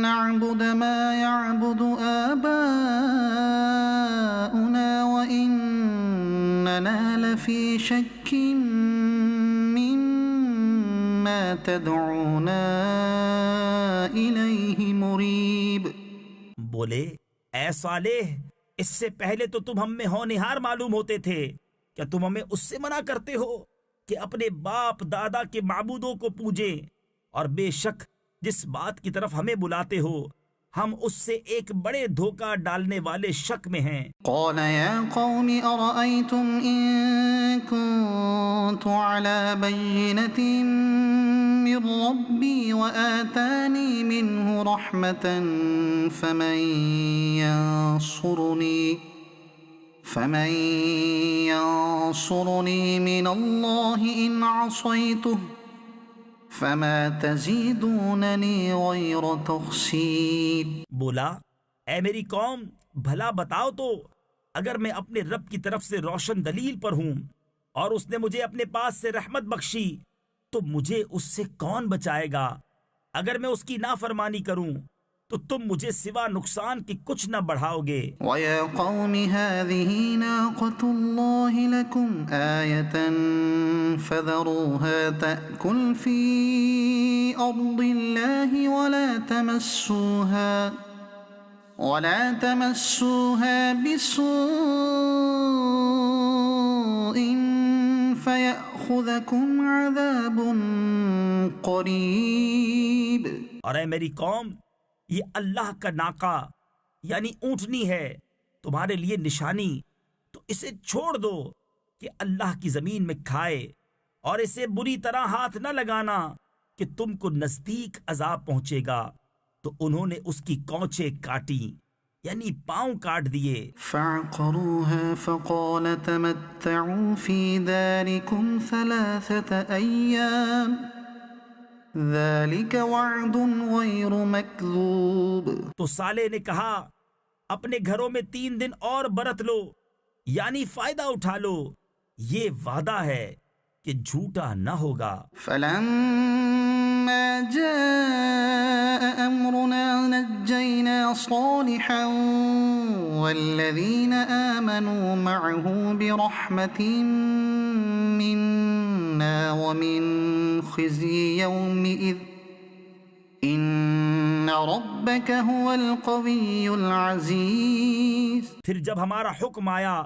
نعبد ما يعبد آباؤنا وإننا لفي شك مما تدعونا إليه مريب۔ بولے اے صالح، اس سے پہلے تو تم ہم میں ہونہار معلوم ہوتے تھے، کیا تم ہمیں اس سے منع کرتے ہو کہ اپنے باپ دادا کے معبودوں کو پوجیں؟ اور بے شک جس بات کی طرف ہمیں بلاتے ہو ہم اس سے ایک بڑے دھوکہ ڈالنے والے شک میں ہیں۔ قال يا قوم أرأيتم إن كنت على بينة من ربي وآتاني منه رحمة فمن ينصرني من الله إن عصيته فما تزيدونني غير تخسير۔ بولا اے میری قوم، بھلا بتاؤ تو، اگر میں اپنے رب کی طرف سے روشن دلیل پر ہوں اور اس نے مجھے اپنے پاس سے رحمت بخشی تو مجھے اس سے کون بچائے گا؟ اگر میں اس کی نافرمانی کروں تو تم مجھے سوا نقصان کی کچھ نہ بڑھاؤ گے۔ وَيَا قَوْمِ هَٰذِهِ نَاقَةُ اللَّهِ لَكُمْ آيَةً فَذَرُوهَا تَأْكُلْ فِي أَرْضِ اللَّهِ وَلَا تَمَسُّوهَا بِسُوءٍ فَيَأْخُذَكُمْ عَذَابٌ قَرِيبٌ۔ اور اے میری قوم، یہ اللہ کا ناقہ یعنی اونٹنی ہے، تمہارے لیے نشانی، تو اسے چھوڑ دو کہ اللہ کی زمین میں کھائے، اور اسے بری طرح ہاتھ نہ لگانا کہ تم کو نزدیک عذاب پہنچے گا۔ تو انہوں نے اس کی کونچیں کاٹی یعنی پاؤں کاٹ دیے۔ فَعَقَرُوهَا فَقَالَ تَمَتَّعُوا فِي دَارِكُمْ 3 أَيَّامٍ ذَلِكَ وَعْدٌ غَيْرُ مَكْذُوبٍ۔ تو صالح نے کہا، اپنے گھروں میں 3 دن اور برت لو یعنی فائدہ اٹھا لو، یہ وعدہ ہے کہ جھوٹا نہ ہوگا۔ فَلَمَّا جَاءَ أَمْرُنَا نَجَّيْنَا صَالِحًا وَالَّذِينَ آمَنُوا مَعَهُ بِرَحْمَةٍ مِّنَّا وَمِنْ خِزْيِ يَوْمِئِذٍ إِنَّ رَبَّكَ هُوَ الْقَوِيُّ الْعَزِيزُ۔ پھر جب ہمارا حکم آیا،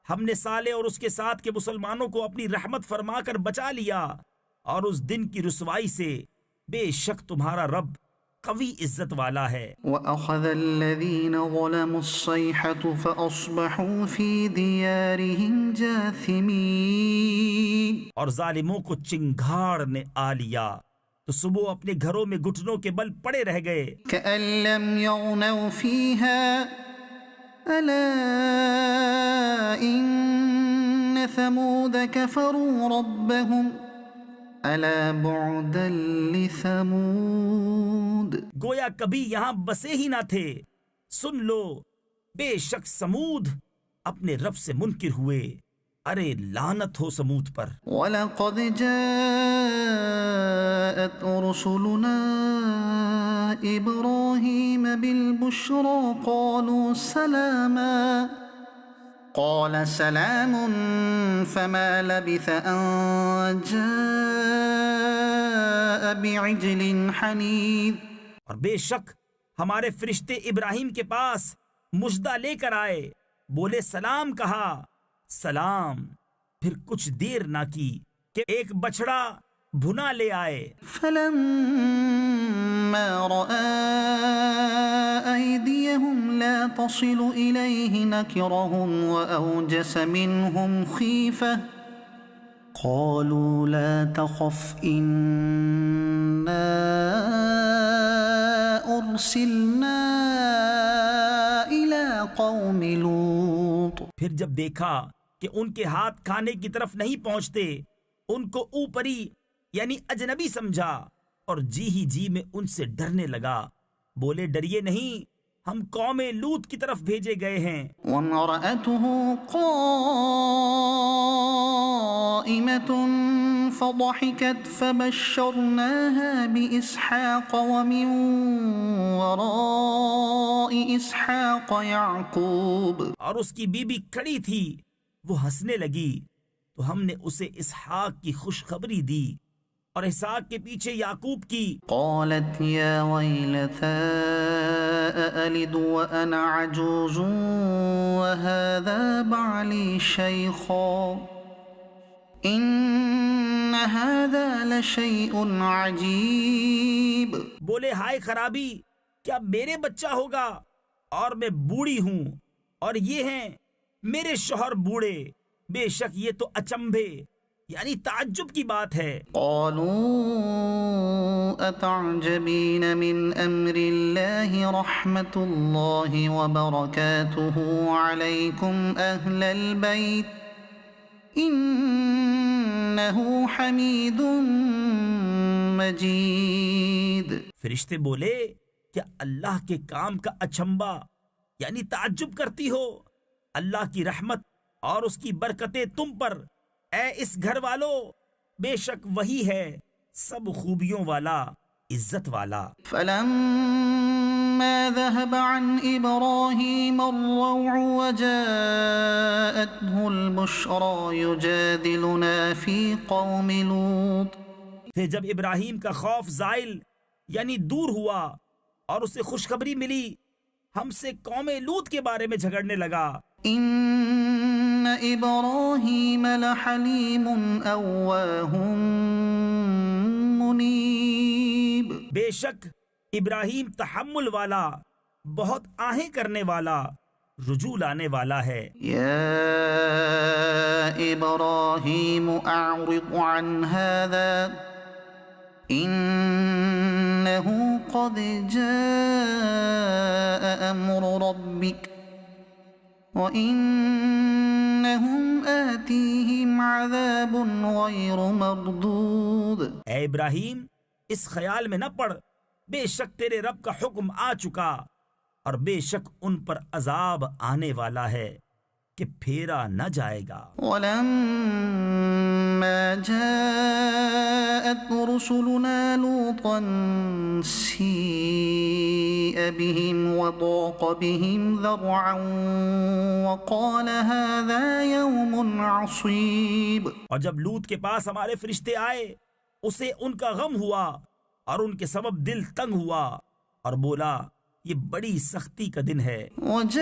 ہم نے صالح اور اس کے ساتھ کے مسلمانوں کو اپنی رحمت فرما کر بچا لیا، اور اس دن کی رسوائی سے بے شک تمہارا رب قوی عزت والا ہے۔ وَأَخَذَ الَّذِينَ ظَلَمُوا الصَّيْحَةُ فَأَصْبَحُوا فِي دِيَارِهِمْ جَاثِمِينَ۔ اور ظالموں کو چنگھاڑ نے آ لیا، تو صبح اپنے گھروں میں گھٹنوں کے بل پڑے رہ گئے. كأن لم يغنوا فيها ألا إن ثمود كفروا ربهم ألا بعدا لثمود. گویا کبھی یہاں بسے ہی نہ تھے. سن لو، بے شک سمود اپنے رب سے منکر ہوئے. ارے لعنت ہو سمود پر. وَلَقَدْ جَاءَتْ رُسُلُنَا إِبْرَاهِيمَ بِالْبُشْرَى قَالُوا سَلَامًا قَالَ سَلَامٌ فَمَا لَبِثَ أَن جَاءَ بِعِجْلٍ حَنِيذٍ. اور بے شک ہمارے فرشتے ابراہیم کے پاس مژدہ لے کر آئے. بولے سلام کہا، سلام، پھر کچھ دیر نہ کی کہ ایک بچڑا بھنا لے آئے. فَلَمَّا رَأَى أَيْدِيَهُمْ لَا تَصِلُ إِلَيْهِ نَكِرَهُمْ وَأَوْجَسَ مِنْهُمْ خِيفَةً قَالُوا لَا تَخَفْ إِنَّا أُرْسِلْنَا إِلَى قَوْمِ لُوطٍ. پھر جب دیکھا کہ ان کے ہاتھ کھانے کی طرف نہیں پہنچتے، ان کو اوپری یعنی اجنبی سمجھا اور جی ہی جی میں ان سے ڈرنے لگا. بولے ڈریے نہیں، ہم قوم لوط کی طرف بھیجے گئے ہیں. وَامْرَأَتُهُ قَائِمَةٌ فَضَحِكَتْ فَبَشَّرْنَاهَا بِإِسْحَاقَ وَمِن وَرَاءِ إِسْحَاقَ يَعْقُوبَ. اور اس کی بیوی کھڑی تھی، وہ ہنسنے لگی تو ہم نے اسے اسحاق کی خوشخبری دی اور اسحاق کے پیچھے یعقوب کی. قالت يا ويلتى أألد وأنا عجوز وهذا بعلي شيخا إن هذا لشيء عجيب. بولے ہائے خرابی، کیا میرے بچہ ہوگا اور میں بوڑھی ہوں اور یہ ہیں میرے شوہر بوڑھے. بے شک یہ تو اچنبھے یعنی تعجب کی بات ہے. قالوا أتعجبين من أمر الله رحمة الله وبركاته عليكم أهل البيت إنه حميد مجيد. فرشتے بولے کیا اللہ کے کام کا اچنبا یعنی تعجب کرتی ہو؟ اللہ کی رحمت اور اس کی برکتیں تم پر اے اس گھر والو، بے شک وہی ہے سب خوبیوں والا، عزت والا. فلما ذهب عن إبراهيم الروع وجاءته البشرى يجادلنا في قوم لوط. پھر جب ابراہیم کا خوف زائل یعنی دور ہوا اور اسے خوشخبری ملی، ہم سے قوم لوط کے بارے میں جھگڑنے لگا. إن إبراهيم لحليم أواه منيب. بے شک ابراہیم تحمل والا، بہت آہیں کرنے والا، رجوع لانے والا ہے. يا إبراهيم أعرض عن هذا إنه قد جاء أمر ربك وَإِنَّهُمْ آتِيهِمْ عَذَابٌ غَيْرُ مَرْدُودٍ. اے ابراہیم اس خیال میں نہ پڑ، بے شک تیرے رب کا حکم آ چکا اور بے شک ان پر عذاب آنے والا ہے کہ پھیرا نہ جائے گا. وَلَمَّا جَاءَتْ رُسُلُنَا لُوطًا سِيءَ بِهِمْ وَضَاقَ بِهِمْ ذَرْعًا وَقَالَ هَذَا يَوْمٌ عَصِيبٌ. اور جب لوط کے پاس ہمارے فرشتے آئے، اسے ان کا غم ہوا اور ان کے سبب دل تنگ ہوا اور بولا یہ بڑی سختی کا دن ہے. وَجَاءَهُ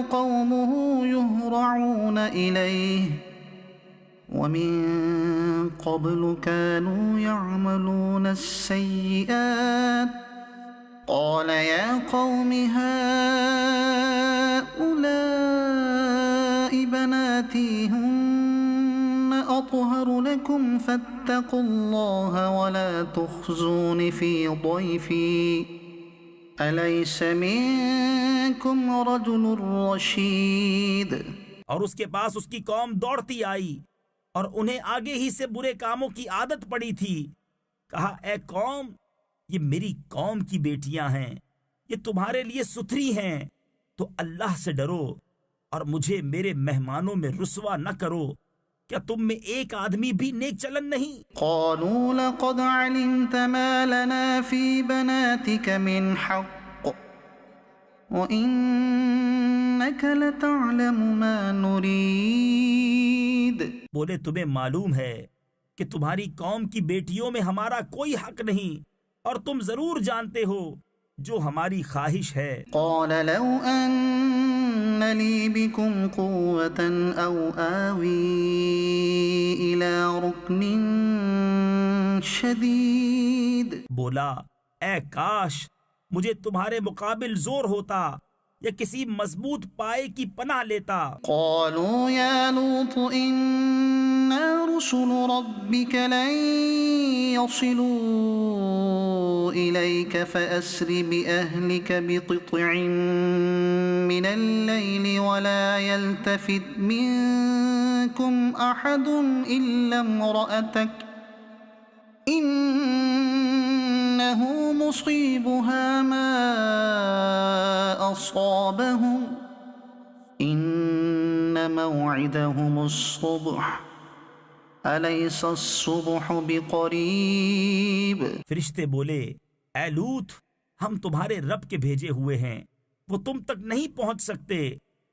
قَوْمُهُ يُهْرَعُونَ إِلَيْهِ وَمِن قَبْلُ كَانُوا يَعْمَلُونَ السَّيِّئَاتِ قَالَ يَا قَوْمِ هَؤُلَاءِ بَنَاتِي هُنَّ أطهر لكم فاتقوا الله ولا تخزون في ضيفي أليس منكم رجل رشيد۔ اور اس کے پاس اس کی قوم دوڑتی آئی اور انہیں آگے ہی سے برے کاموں کی عادت پڑی تھی۔ کہا اے قوم، یہ میری قوم کی بیٹیاں ہیں، یہ تمہارے لیے ستھری ہیں، تو اللہ سے ڈرو اور مجھے میرے مہمانوں میں رسوا نہ کرو۔ کیا تم میں ایک آدمی بھی نیک چلن نہیں؟ قالوا لقد علمت ما لنا في بناتك من حق وإنك لتعلم ما نريد۔ بولے تمہیں معلوم ہے کہ تمہاری قوم کی بیٹیوں میں ہمارا کوئی حق نہیں، اور تم ضرور جانتے ہو جو ہماری خواہش ہے۔ قال لو أن لي بكم قوة أو آوي إلى ركن شديد۔ بولا اے کاش مجھے تمہارے مقابل زور ہوتا یا کسی مضبوط پائے کی پناہ لیتا۔ قالوا يا لوط إنا رسل ربك لن يصلوا إليك فأسر بأهلك بقطع من الليل ولا يلتفت منكم أحد إلا امرأتك إنه مصيبها ما أصابهم إن موعدهم الصبح أليس الصبح بقريب۔ فرشتے بولے اے لوط، ہم تمہارے رب کے بھیجے ہوئے ہیں، وہ تم تک نہیں پہنچ سکتے،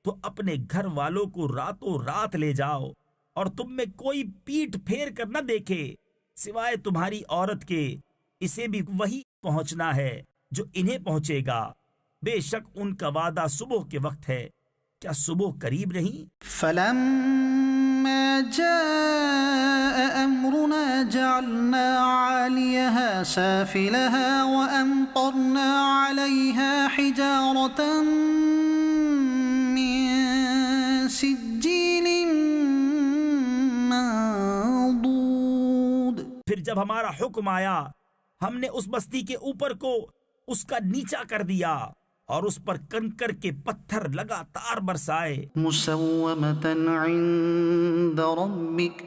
تو اپنے گھر والوں کو راتوں رات لے جاؤ اور تم میں کوئی پیٹھ پھیر کر نہ دیکھے سوائے تمہاری عورت کے، اسے بھی وہی پہنچنا ہے جو انہیں پہنچے گا، بے شک ان کا وعدہ صبح کے وقت ہے، کیا صبح قریب نہیں؟ فلما جاء أمرنا جعلنا عاليها سافلها وأمطرنا عليها حجارة من سجيل منضود۔ پھر جب ہمارا حکم آیا ہم نے اس بستی کے اوپر کو اس کا نیچا کر دیا اور اس پر کنکر کے پتھر لگاتار برسائے۔ مسومة عند ربك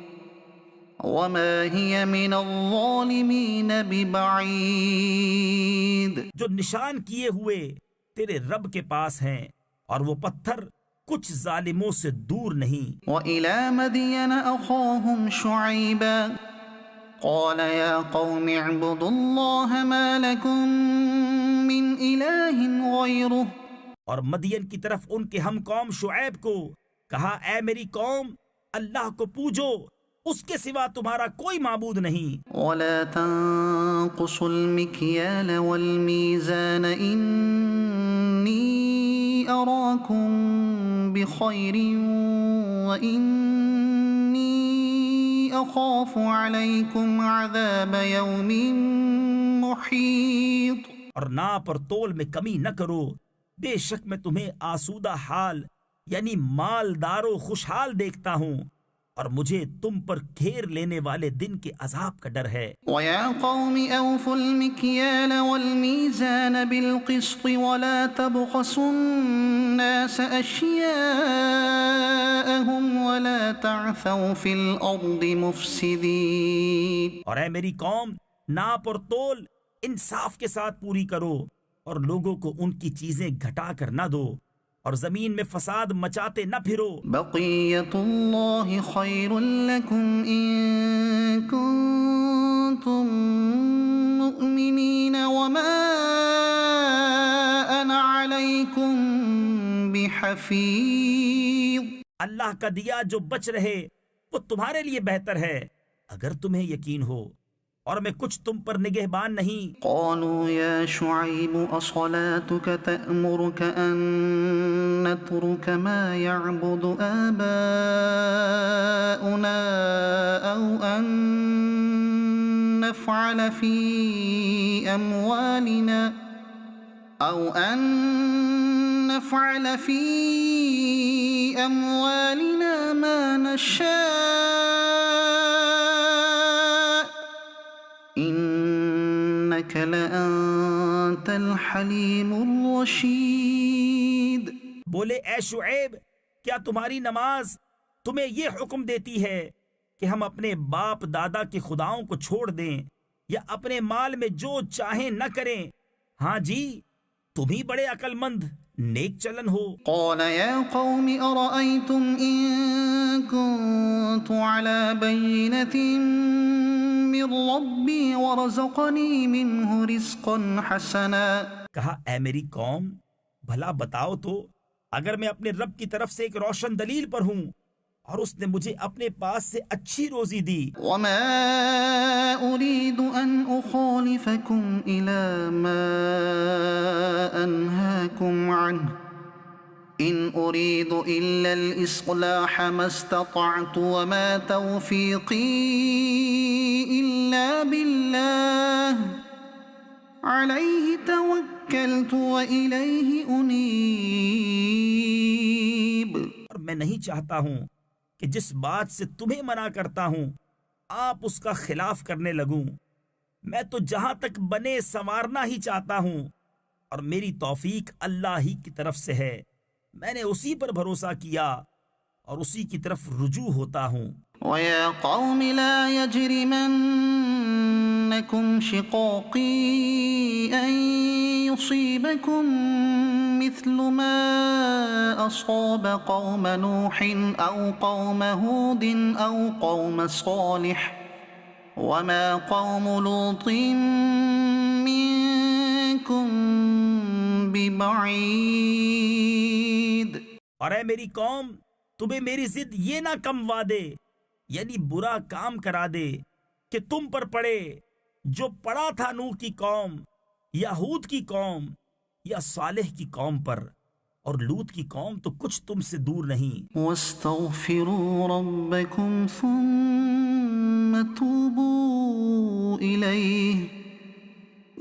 وما هي من الظالمين ببعيد۔ جو نشان کیے ہوئے تیرے رب کے پاس ہیں اور وہ پتھر کچھ ظالموں سے دور نہیں۔ وإلى مدين أخاهم شعيبا قال يا قوم اعبدوا الله ما لكم من إله غيره۔ اور مدین کی طرف ان کے ہم قوم شعیب کو کہا اے میری قوم، اللہ کو پوجو، اس کے سوا تمہارا کوئی معبود نہیں۔ ولا تنقصوا المكيال والميزان إني أراكم بخير وإني أخاف عليكم عذاب يوم محيط۔ اور ناپ اور تول میں کمی نہ کرو، بے شک میں تمہیں آسودہ حال یعنی مالدار و خوشحال دیکھتا ہوں، اور مجھے تم پر گھیر لینے والے دن کے عذاب کا ڈر ہے۔ وَيَا قَوْمِ أَوْفُوا الْمِكْيَالَ وَالْمِيزَانَ بِالْقِسْطِ وَلَا تَبْخَسُوا النَّاسَ أَشْيَاءَهُمْ وَلَا تَعْثَوْا فِي الْأَرْضِ مُفْسِدِينَ۔ اور اے میری قوم، ناپ اور تول انصاف کے ساتھ پوری کرو اور لوگوں کو ان کی چیزیں گھٹا کر نہ دو اور زمین میں فساد مچاتے نہ پھرو۔ بقیت اللہ خیر لکم ان کنتم مؤمنین وما انا علیکم بحفیظ۔ اللہ کا دیا جو بچ رہے وہ تمہارے لیے بہتر ہے اگر تمہیں یقین ہو، اور میں کچھ تم پر نگہبان نہیں۔ قالوا یا شعیب اصلاتک تأمرک ان نترک ما یعبد آباؤنا او ان نفعل فی اموالنا، ما نشاء، قال يا قوم إني براء مما تعبدون إلا وجه ربي الذي فطر السماوات والأرض حنيفا وما أنا من المشركين۔ بولے اے قوم، نہ تو تم پر نگہبان رکھو اور نہ ہم تم پر نفع یا ضرر کا فیصلہ کریں گے، إنك لأنت الحليم الرشيد. بولے اے شعیب، کیا تمہاری نماز تمہیں یہ حکم دیتی ہے کہ ہم اپنے باپ دادا کے خداؤں کو چھوڑ دیں یا اپنے مال میں جو چاہیں نہ کریں؟ ہاں جی، تم ہی بڑے عقل مند نیک چلن ہو. قال يا قوم أرأيتم إن كنت على بينة من ربي ورزقني منه رزقا حسنا. کہا اے میری قوم، بھلا بتاؤ تو، اگر میں اپنے رب کی طرف سے ایک روشن دلیل پر ہوں اور اس نے مجھے اپنے پاس سے اچھی روزی دی. وما أريد أن أخالفكم إلى ما أنهاكم عنه إن أريد إلا الإصلاح ما استطعت وما توفيقي إلا بالله عليه توكلت وإليه أنيب. اور میں نہیں چاہتا ہوں کہ جس بات سے تمہیں منع کرتا ہوں آپ اس کا خلاف کرنے لگوں. میں تو جہاں تک بنے سنوارنا ہی چاہتا ہوں اور میری توفیق اللہ ہی کی طرف سے ہے. میں نے اسی پر بھروسہ کیا اور اسی کی طرف رجوع ہوتا ہوں. وَيَا قَوْمِ لَا يَجْرِمَنَّكُمْ شِقَاقِي أَن يُصِيبَكُم مِّثْلُ مَا أَصَابَ قَوْمَ نُوحٍ أَوْ قَوْمَ هُودٍ أَوْ قَوْمَ صَالِحٍ وَمَا قَوْمُ لُوطٍ مِّنكُم بِبَعِيدٍ. اور اے میری قوم، تمہیں میری ضد یہ نہ کموا دے، یعنی برا کام کرا دے کہ تم پر پڑے جو پڑا تھا نوح کی قوم یا ہود کی قوم یا صالح کی قوم پر، اور لوط کی قوم تو کچھ تم سے دور نہیں. وَاسْتَغْفِرُوا رَبَّكُمْ ثُمَّ تُوبُوا إِلَيْهِ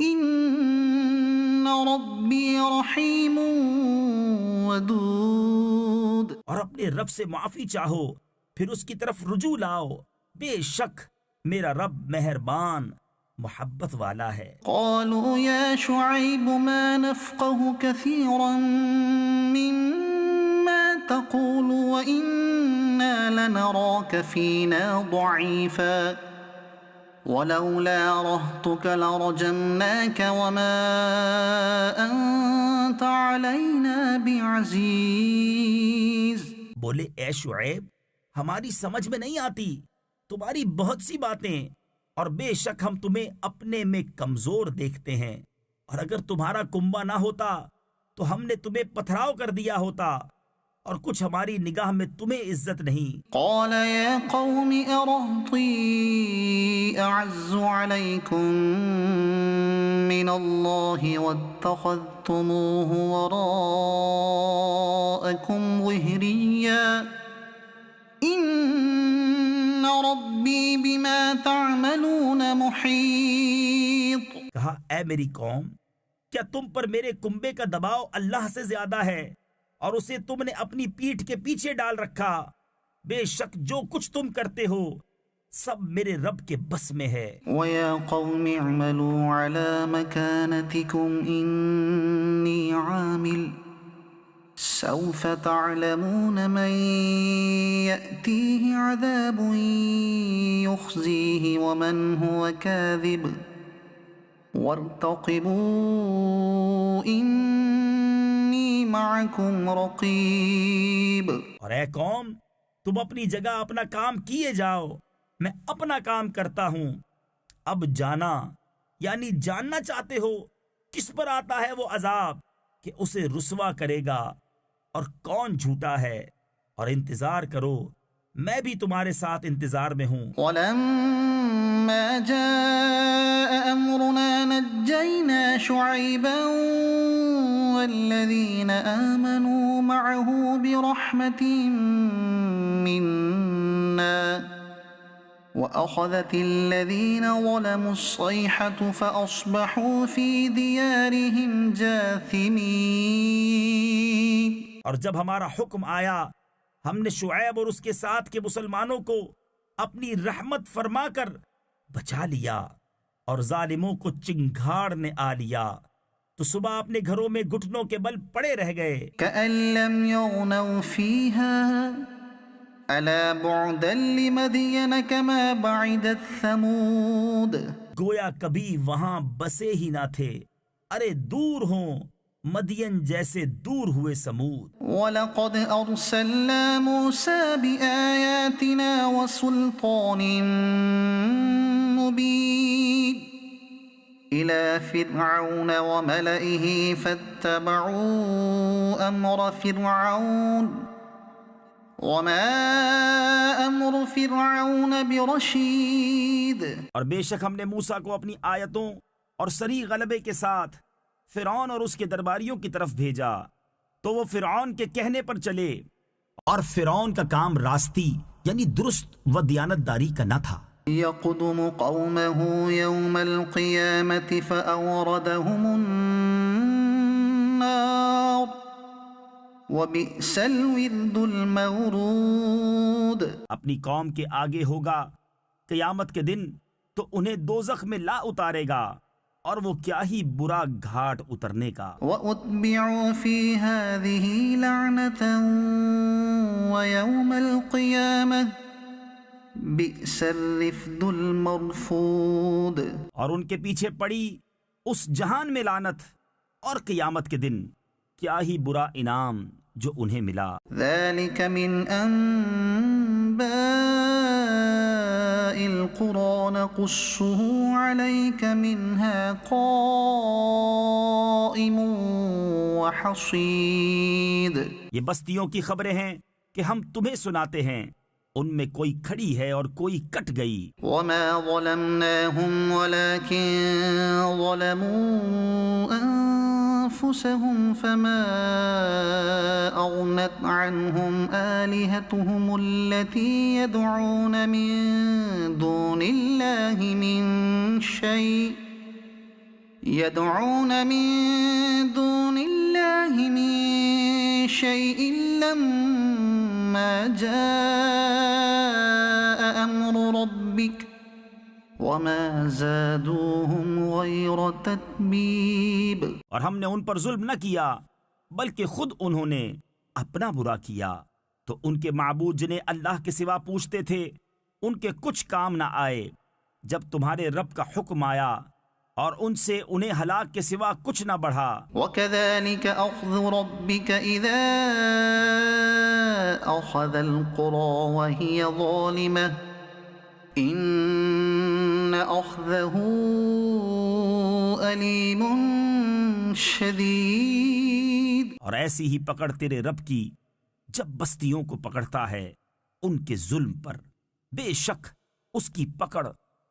إِنَّ رَبِّي رَحِيمٌ وَدُودٌ. اور اپنے رب سے معافی چاہو، پھر اس کی طرف رجوع لاؤ، بے شک میرا رب مہربان محبت والا ہے. قالوا يا شعيب ما نفقه كثيرا مما تقول وإنا لنراك فينا ضعيفا ولولا رهطك لرجمناك وما أنت علينا بعزيز. بولے اے شعیب، ہماری سمجھ میں نہیں آتی تمہاری بہت سی باتیں، اور بے شک ہم تمہیں اپنے میں کمزور دیکھتے ہیں، اور اگر تمہارا کنبہ نہ ہوتا تو ہم نے تمہیں پتھراؤ کر دیا ہوتا، اور کچھ ہماری نگاہ میں تمہیں عزت نہیں. قال يا قوم أرهطي أعز عليكم من الله واتخذتموه وراءكم ظهريا إن ربي بما تعملون محيط. کہا اے میری قوم، کیا تم پر میرے کنبے کا دباؤ اللہ سے زیادہ ہے اور اسے تم نے اپنی پیٹھ کے پیچھے ڈال رکھا؟ بے شک جو کچھ تم کرتے ہو سب میرے رب کے بس میں ہے. وَيَا قَوْمِ اعْمَلُوا عَلَى مَكَانَتِكُمْ إِنِّي عَامِلٌ سَوْفَ تَعْلَمُونَ مَن يَأْتِيهِ عَذَابٌ يُخْزِيهِ وَمَنْ هُوَ كَاذِبٌ وَارْتَقِبُوا إِنِّي مَعَكُمْ رَقِيبٌ. اور اے قوم، تم اپنی جگہ اپنا کام کیے جاؤ، میں اپنا کام کرتا ہوں. اب جانا یعنی جاننا چاہتے ہو کس پر آتا ہے وہ عذاب کہ اسے رسوا کرے گا اور کون جھوٹا ہے، اور انتظار کرو میں بھی تمہارے ساتھ انتظار میں ہوں. وَلَمَّا جَاءَ أَمْرُنَا نَجَّيْنَا شُعَيْبًا وَالَّذِينَ آمَنُوا مَعَهُ بِرَحْمَةٍ مِنَّا وَأَخَذَتِ الَّذِينَ ظَلَمُوا الصَّيْحَةُ فَأَصْبَحُوا فِي دِيَارِهِمْ جَاثِمِينَ. اور جب ہمارا حکم آیا، ہم نے شعیب اور اس کے ساتھ کے مسلمانوں کو اپنی رحمت فرما کر بچا لیا، اور ظالموں کو چنگھاڑ نے آ لیا تو صبح اپنے گھروں میں گھٹنوں کے بل پڑے رہ گئے۔ كأن لم يغنوا فيها ألا بعدا لمدين كما بعدت ثمود گویا کبھی وہاں بسے ہی نہ تھے، ارے دور ہوں مدین جیسے دور ہوئے سمود۔ وَلَقَدْ أَرْسَلْنَا مُوسَى بِآيَاتِنَا وَسُلْطَانٍ مُبِينٍ إِلَى فِرْعَوْنَ وَمَلَئِهِ فَاتَّبَعُوا أَمْرَ فِرْعَوْنَ وَمَا أَمْرُ فِرْعَوْنَ بِرَشِيدٍ۔ اور بے شک ہم نے موسیٰ کو اپنی آیتوں اور سری غلبے کے ساتھ فرعون اور اس کے درباریوں کی طرف بھیجا تو وہ فرعون کے کہنے پر چلے، اور فرعون کا کام راستی یعنی درست و دیانتداری کا نہ تھا۔ يقدم قومه يوم القيامة فأوردهم النار وبئس الورد المورود۔ اپنی قوم کے آگے ہوگا قیامت کے دن تو انہیں دوزخ میں لا اتارے گا، اور وہ کیا ہی برا گھاٹ اترنے کا۔ وَأُتْبِعُوا فِي هَذِهِ لَعْنَةً وَيَوْمَ الْقِيَامَةِ بِئْسَ الرِّفْدُ الْمَرْفُودُ۔ اور ان کے پیچھے پڑی اس جہان میں لعنت، اور قیامت کے دن کیا ہی برا انعام جو انہیں ملا۔ ذَلِكَ مِنْ أَنْبَاءِ الْقُرَى نَقُصُّهُ عَلَيْكَ مِنْهَا قَائِمٌ وَحَصِيدٌ۔ یہ بستیوں کی خبریں ہیں کہ ہم تمہیں سناتے ہیں، ان میں کوئی کھڑی ہے اور کوئی کٹ گئی۔ وَمَا ظَلَمْنَاهُمْ وَلَكِنْ ظَلَمُوا أَنفُسَهُمْ فَمَا أَغْنَتْ عَنْهُمْ آلِهَتُهُمُ الَّتِي يَدْعُونَ مِن دُونِ اللَّهِ مِن شَيْءٍ لَمَّا جَاءَ أَمْرُ رَبِّكَ وَمَا زَادُوهُمْ غَيْرَ تَتْبِيبٍ۔ اور ہم نے ان پر ظلم نہ کیا بلکہ خود انہوں نے اپنا برا کیا، تو ان کے معبود جنہیں اللہ کے سوا پوچھتے تھے ان کے کچھ کام نہ آئے جب تمہارے رب کا حکم آیا، اور ان سے انہیں ہلاک کے سوا کچھ نہ بڑھا۔ وَكَذَلِكَ أَخْذُ رَبِّكَ إِذَا أَخَذَ الْقُرَى وَهِيَ ظَالِمَةٌ إِنَّ أَخْذَهُ أَلِيمٌ شَدِيدٌ۔ اور ایسی ہی پکڑ تیرے رب کی جب بستیوں کو پکڑتا ہے ان کے ظلم پر، بے شک اس کی پکڑ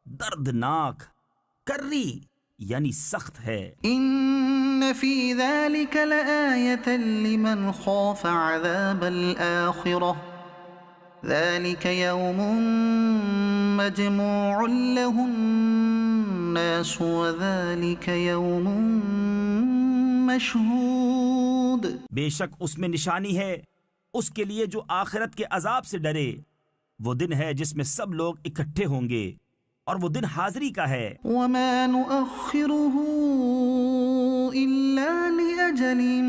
دردناک کرری یعنی سخت ہے۔ إِنَّ فِي ذَلِكَ لَآيَةً لِمَنْ خَافَ عَذَابَ الْآخِرَةِ ذَلِكَ يَوْمٌ مَجْمُوعٌ لَهُ النَّاسُ وَذَلِكَ يَوْمٌ مَشْهُودٌ۔ بے شک اس میں نشانی ہے اس کے لیے جو آخرت کے عذاب سے ڈرے، وہ دن ہے جس میں سب لوگ اکٹھے ہوں گے، اور وہ دن حاضری کا ہے۔ وَمَا نُؤَخِّرُهُ إِلَّا لِأَجَلٍ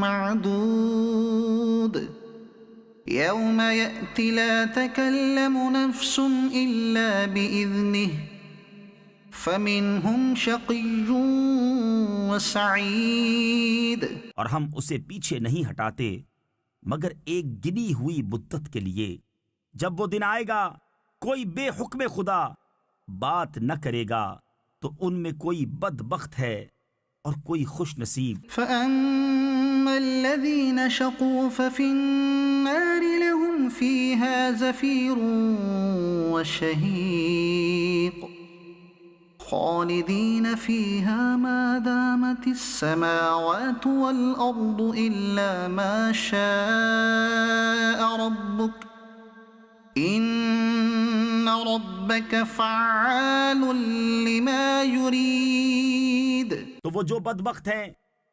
مَّعْدُودٍ يَوْمَ يَأْتِ لَا تَكَلَّمُ نَفْسٌ إِلَّا بِإِذْنِهِ فَمِنْهُمْ شَقِيٌّ وَسَعِيدٌ۔ اور ہم اسے پیچھے نہیں ہٹاتے مگر ایک گنی ہوئی مدت کے لیے، جب وہ دن آئے گا کوئی بے حکم خدا بات نہ کرے گا تو ان میں کوئی بدبخت ہے اور کوئی خوش نصیب۔ فَأَمَّا الَّذِينَ شَقُوا فَفِي النَّارِ لَهُمْ فِيهَا زَفِيرٌ وَشَهِيقٌ خَالِدِينَ فِيهَا مَا دَامَتِ السَّمَاوَاتُ وَالْأَرْضُ إِلَّا مَا شَاءَ رَبُّكَ إِنَّ رَبَّكَ فَعَّالٌ لِمَا يُرِيدُ۔ تو وہ جو بدبخت ہیں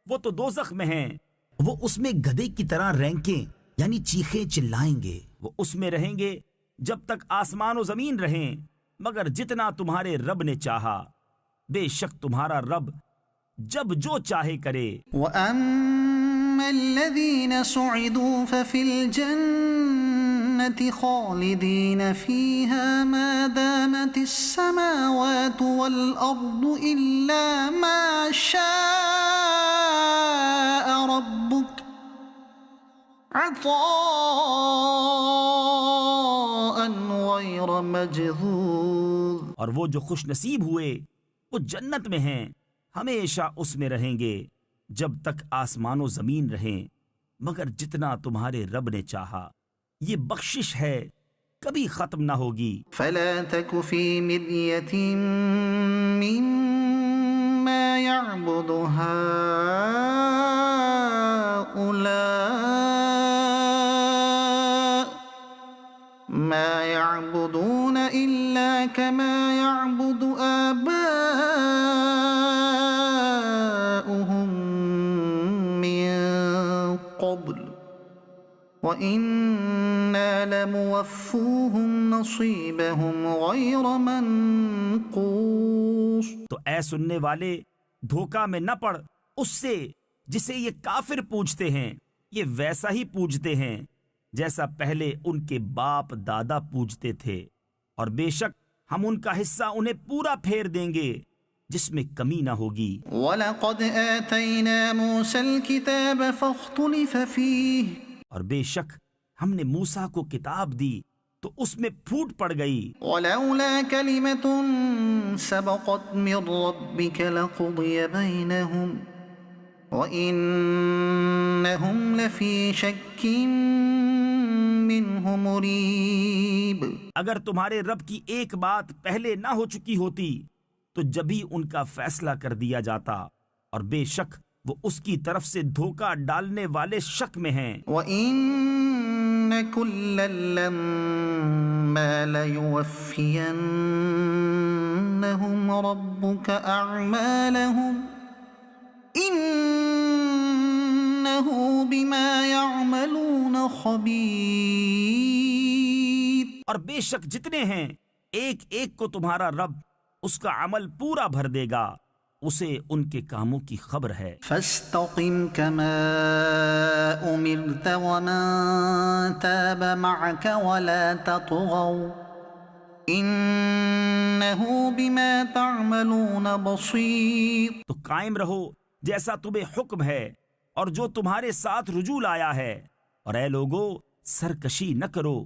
وہ تو دوزخ میں ہیں، وہ اس میں گدھے کی طرح رینکیں یعنی چیخیں چلائیں گے، وہ اس میں رہیں گے جب تک آسمان و زمین رہیں، مگر جتنا تمہارے رب نے چاہا، بے شک تمہارا رب جب جو چاہے کرے۔ وَأَمَّا الَّذِينَ سُعِدُوا فَفِي الْجَنَّةِ خَالِدِينَ فِيهَا مَا دَامَتِ السَّمَاوَاتُ وَالْأَرْضُ إِلَّا مَا شَاءَ رَبُّكَ عَطَاءً غَيْرَ مَجْذُوذٍ۔ اور وہ جو خوش نصیب ہوئے وہ جنت میں ہیں، ہمیشہ اس میں رہیں گے جب تک آسمان و زمین رہیں، مگر جتنا تمہارے رب نے چاہا۔ یہ بخشش ہے، کبھی ختم نہ ہوگی۔ فلا تك في مرية مما يعبد هؤلاء ما يعبدون إلا كما يعبد آباؤهم من قبل وَإِنَّا لَمُوَفُّوهُمْ نَصِيبَهُمْ غَيْرَ مَنْقُوصٍ۔ تو اے سننے والے، دھوکہ میں نہ پڑ اس سے جسے یہ کافر پوجتے ہیں، یہ ویسا ہی پوجتے ہیں جیسا پہلے ان کے باپ دادا پوجتے تھے، اور بے شک ہم ان کا حصہ انہیں پورا پھیر دیں گے جس میں کمی نہ ہوگی۔ وَلَقَدْ آتَيْنَا مُوسَى الْكِتَابَ فَاخْتُلِفَ فِيهِ، اور بے شک ہم نے موسیٰ کو کتاب دی تو اس میں پھوٹ پڑ گئی۔ وَلَوْلَا كَلِمَةٌ سَبَقَتْ مِنْ رَبِّكَ لَقُضِيَ بَيْنَهُمْ وَإِنَّهُمْ لَفِي شَكٍّ مِّنْهُ مُرِيبٍ۔ اگر تمہارے رب کی ایک بات پہلے نہ ہو چکی ہوتی تو جبھی ان کا فیصلہ کر دیا جاتا، اور بے شک وہ اس کی طرف سے دھوکہ ڈالنے والے شک میں ہیں۔ وَإِنَّ كُلًّا لَمَّا لَيُوَفِّيَنَّهُمْ رَبُّكَ أَعْمَالَهُمْ إِنَّهُ بِمَا يَعْمَلُونَ خَبِيرٌ۔ اور بے شک جتنے ہیں ایک ایک کو تمہارا رب اس کا عمل پورا بھر دے گا، اسے ان کے کاموں کی خبر ہے۔ فَاسْتَقِمْ كَمَا أُمِرْتَ وَمَنْ تَابَ مَعَكَ وَلَا تَطْغَوْا إِنَّهُ بِمَا تَعْمَلُونَ بَصِيرٌ۔ تو قائم رہو جیسا تمہیں حکم ہے اور جو تمہارے ساتھ رجوع آیا ہے، اور اے لوگو سرکشی نہ کرو،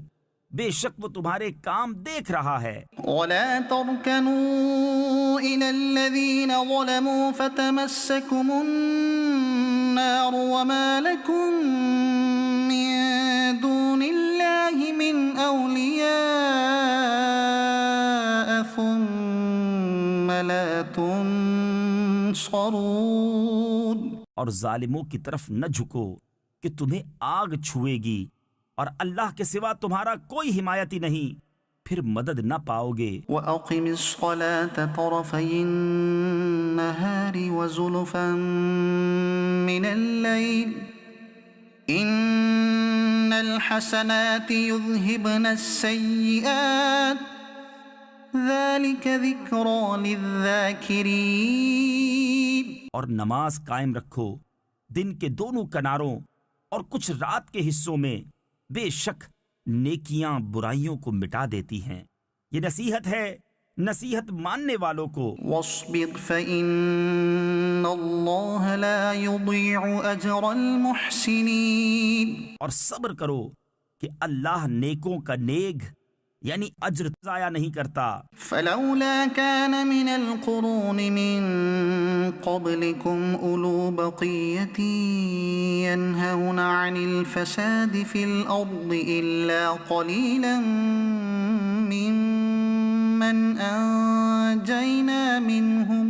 بے شک وہ تمہارے کام دیکھ رہا ہے۔ وَلَا تَرْكَنُوا إِلَى الَّذِينَ ظَلَمُوا فَتَمَسَّكُمُ النَّارُ وَمَا لَكُم مِّن دُونِ اللَّهِ مِنْ أَوْلِيَاءَ ثُمَّ لَا تُنصَرُونَ۔ اور ظالموں کی طرف نہ جھکو کہ تمہیں آگ چھوئے گی، اور اللہ کے سوا تمہارا کوئی حمایتی نہیں، پھر مدد نہ پاؤ گے۔ وَأَقِمِ الصَّلَاةَ طَرَفَيِ النَّهَارِ وَزُلُفًا مِّنَ اللَّيْلِ إِنَّ الْحَسَنَاتِ يُذْهِبْنَ السَّيِّئَاتِ ذَلِكَ ذِكْرَى لِلذَّاكِرِينَ۔ اور نماز قائم رکھو دن کے دونوں کناروں اور کچھ رات کے حصوں میں، بے شک نیکیاں برائیوں کو مٹا دیتی ہیں، یہ نصیحت ہے نصیحت ماننے والوں کو۔ وَاصْبِرْ فَإِنَّ اللَّهَ لَا يُضِيعُ أَجْرَ الْمُحْسِنِينَ۔ اور صبر کرو کہ اللہ نیکوں کا نیک یعنی اجر ضائع نہیں کرتا۔ فَلَوْلَا كَانَ مِنَ الْقُرُونِ مِن قَبْلِكُمْ أُولُو بَقِيَّةٍ يَنْهَوْنَ عَنِ الْفَسَادِ فِي الْأَرْضِ إِلَّا قَلِيلًا مِّمَّنْ أَنْجَيْنَا مِنْهُمْ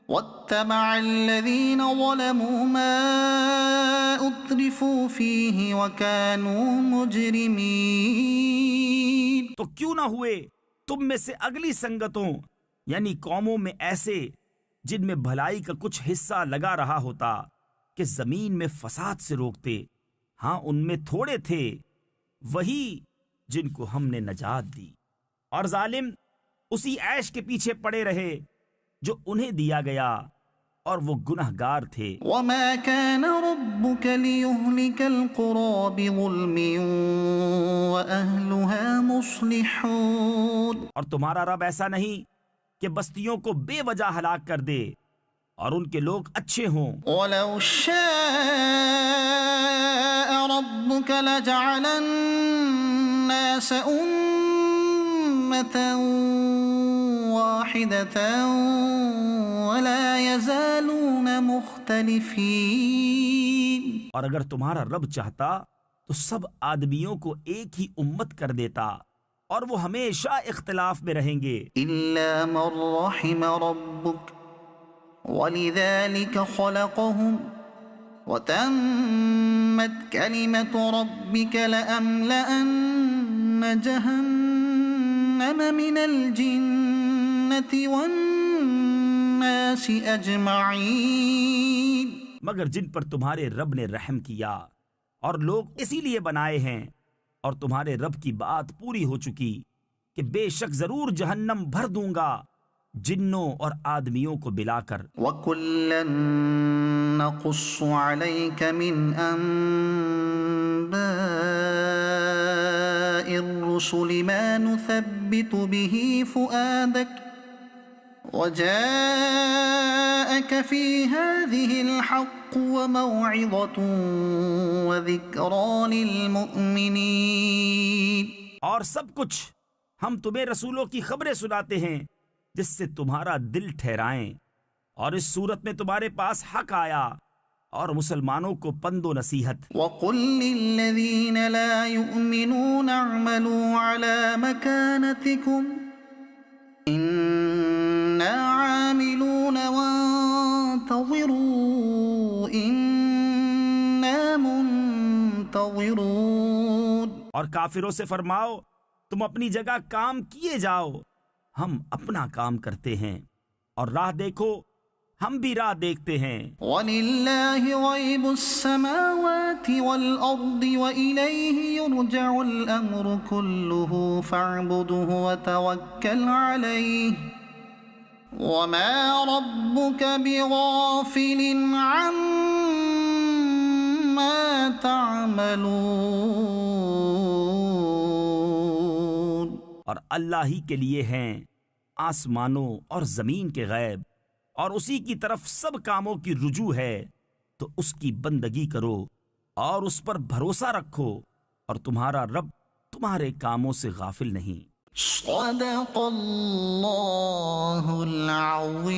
وَاتَّبَعَ الَّذِينَ ظَلَمُوا مَا أُتْرِفُوا فِيهِ وَكَانُوا مُجْرِمِينَ۔ تو کیوں نہ ہوئے تم میں سے اگلی سنگتوں یعنی قوموں میں ایسے جن میں بھلائی کا کچھ حصہ لگا رہا ہوتا کہ زمین میں فساد سے روکتے، ہاں ان میں تھوڑے تھے وہی جن کو ہم نے نجات دی۔ اور ظالم اسی عیش کے پیچھے پڑے رہے جو انہیں دیا گیا، اور وہ گنہگار تھے۔ وما كان ربك ليهلك القرى بظلم وأهلها مصلحون، اور تمہارا رب ایسا نہیں کہ بستیوں کو بے وجہ ہلاک کر دے اور ان کے لوگ اچھے ہوں۔ ولو شاء ربك لجعل الناس أمة واحدة ولا يزالون مختلفين، اور اگر تمہارا رب چاہتا تو سب آدمیوں کو ایک ہی امت کر دیتا، اور وہ ہمیشہ اختلاف میں رہیں گے۔ إلا من رحم ربك ولذلك خلقهم وتمت كلمة ربك لأملأن جهنم من الجنة والناس أجمعين، مگر جن پر تمہارے رب نے رحم کیا اور لوگ اسی لیے بنائے ہیں، اور تمہارے رب کی بات پوری ہو چکی کہ بے شک ضرور جہنم بھر دوں گا جنوں اور آدمیوں کو ملا کر۔ وَكُلًّا نَقُصُّ عَلَيْكَ مِنْ أَنْبَاءِ الرُّسُلِ مَا نُثَبِّتُ بِهِ فُؤَادَكَ وَجَاءَكَ فِي هَذِهِ الْحَقُّ وَمَوْعِظَةٌ وَذِكْرَى لِلْمُؤْمِنِينَ۔ اور سب کچھ ہم تمہیں رسولوں کی خبریں سناتے ہیں جس سے تمہارا دل ٹھہرائیں، اور اس صورت میں تمہارے پاس حق آیا اور مسلمانوں کو پند و نصیحت۔ وَقُلْ لِلَّذِينَ لَا يُؤْمِنُونَ اعْمَلُوا عَلَى مَكَانَتِكُمْ إِنَّا عَامِلُونَ وَانتَظِرُوا إِنَّا مُنتَظِرُونَ، اور کافروں سے فرماؤ تم اپنی جگہ کام کیے جاؤ، ہم اپنا کام کرتے ہیں، اور راہ دیکھو ہم بھی راہ دیکھتے ہیں۔ وَلِلَّهِ غَيْبُ السَّمَاوَاتِ وَالْأَرْضِ وَإِلَيْهِ يُرْجَعُ الْأَمْرُ كُلُّهُ فَاعْبُدْهُ وَتَوَكَّلْ عَلَيْهِ وَمَا رَبُّكَ بِغَافِلٍ عَمَّا تَعْمَلُونَ۔ اور اللہ ہی کے لیے ہیں آسمانوں اور زمین کے غیب، اور اسی کی طرف سب کاموں کی رجوع ہے، تو اس کی بندگی کرو اور اس پر بھروسہ رکھو، اور تمہارا رب تمہارے کاموں سے غافل نہیں۔ صدق اللہ العظیم۔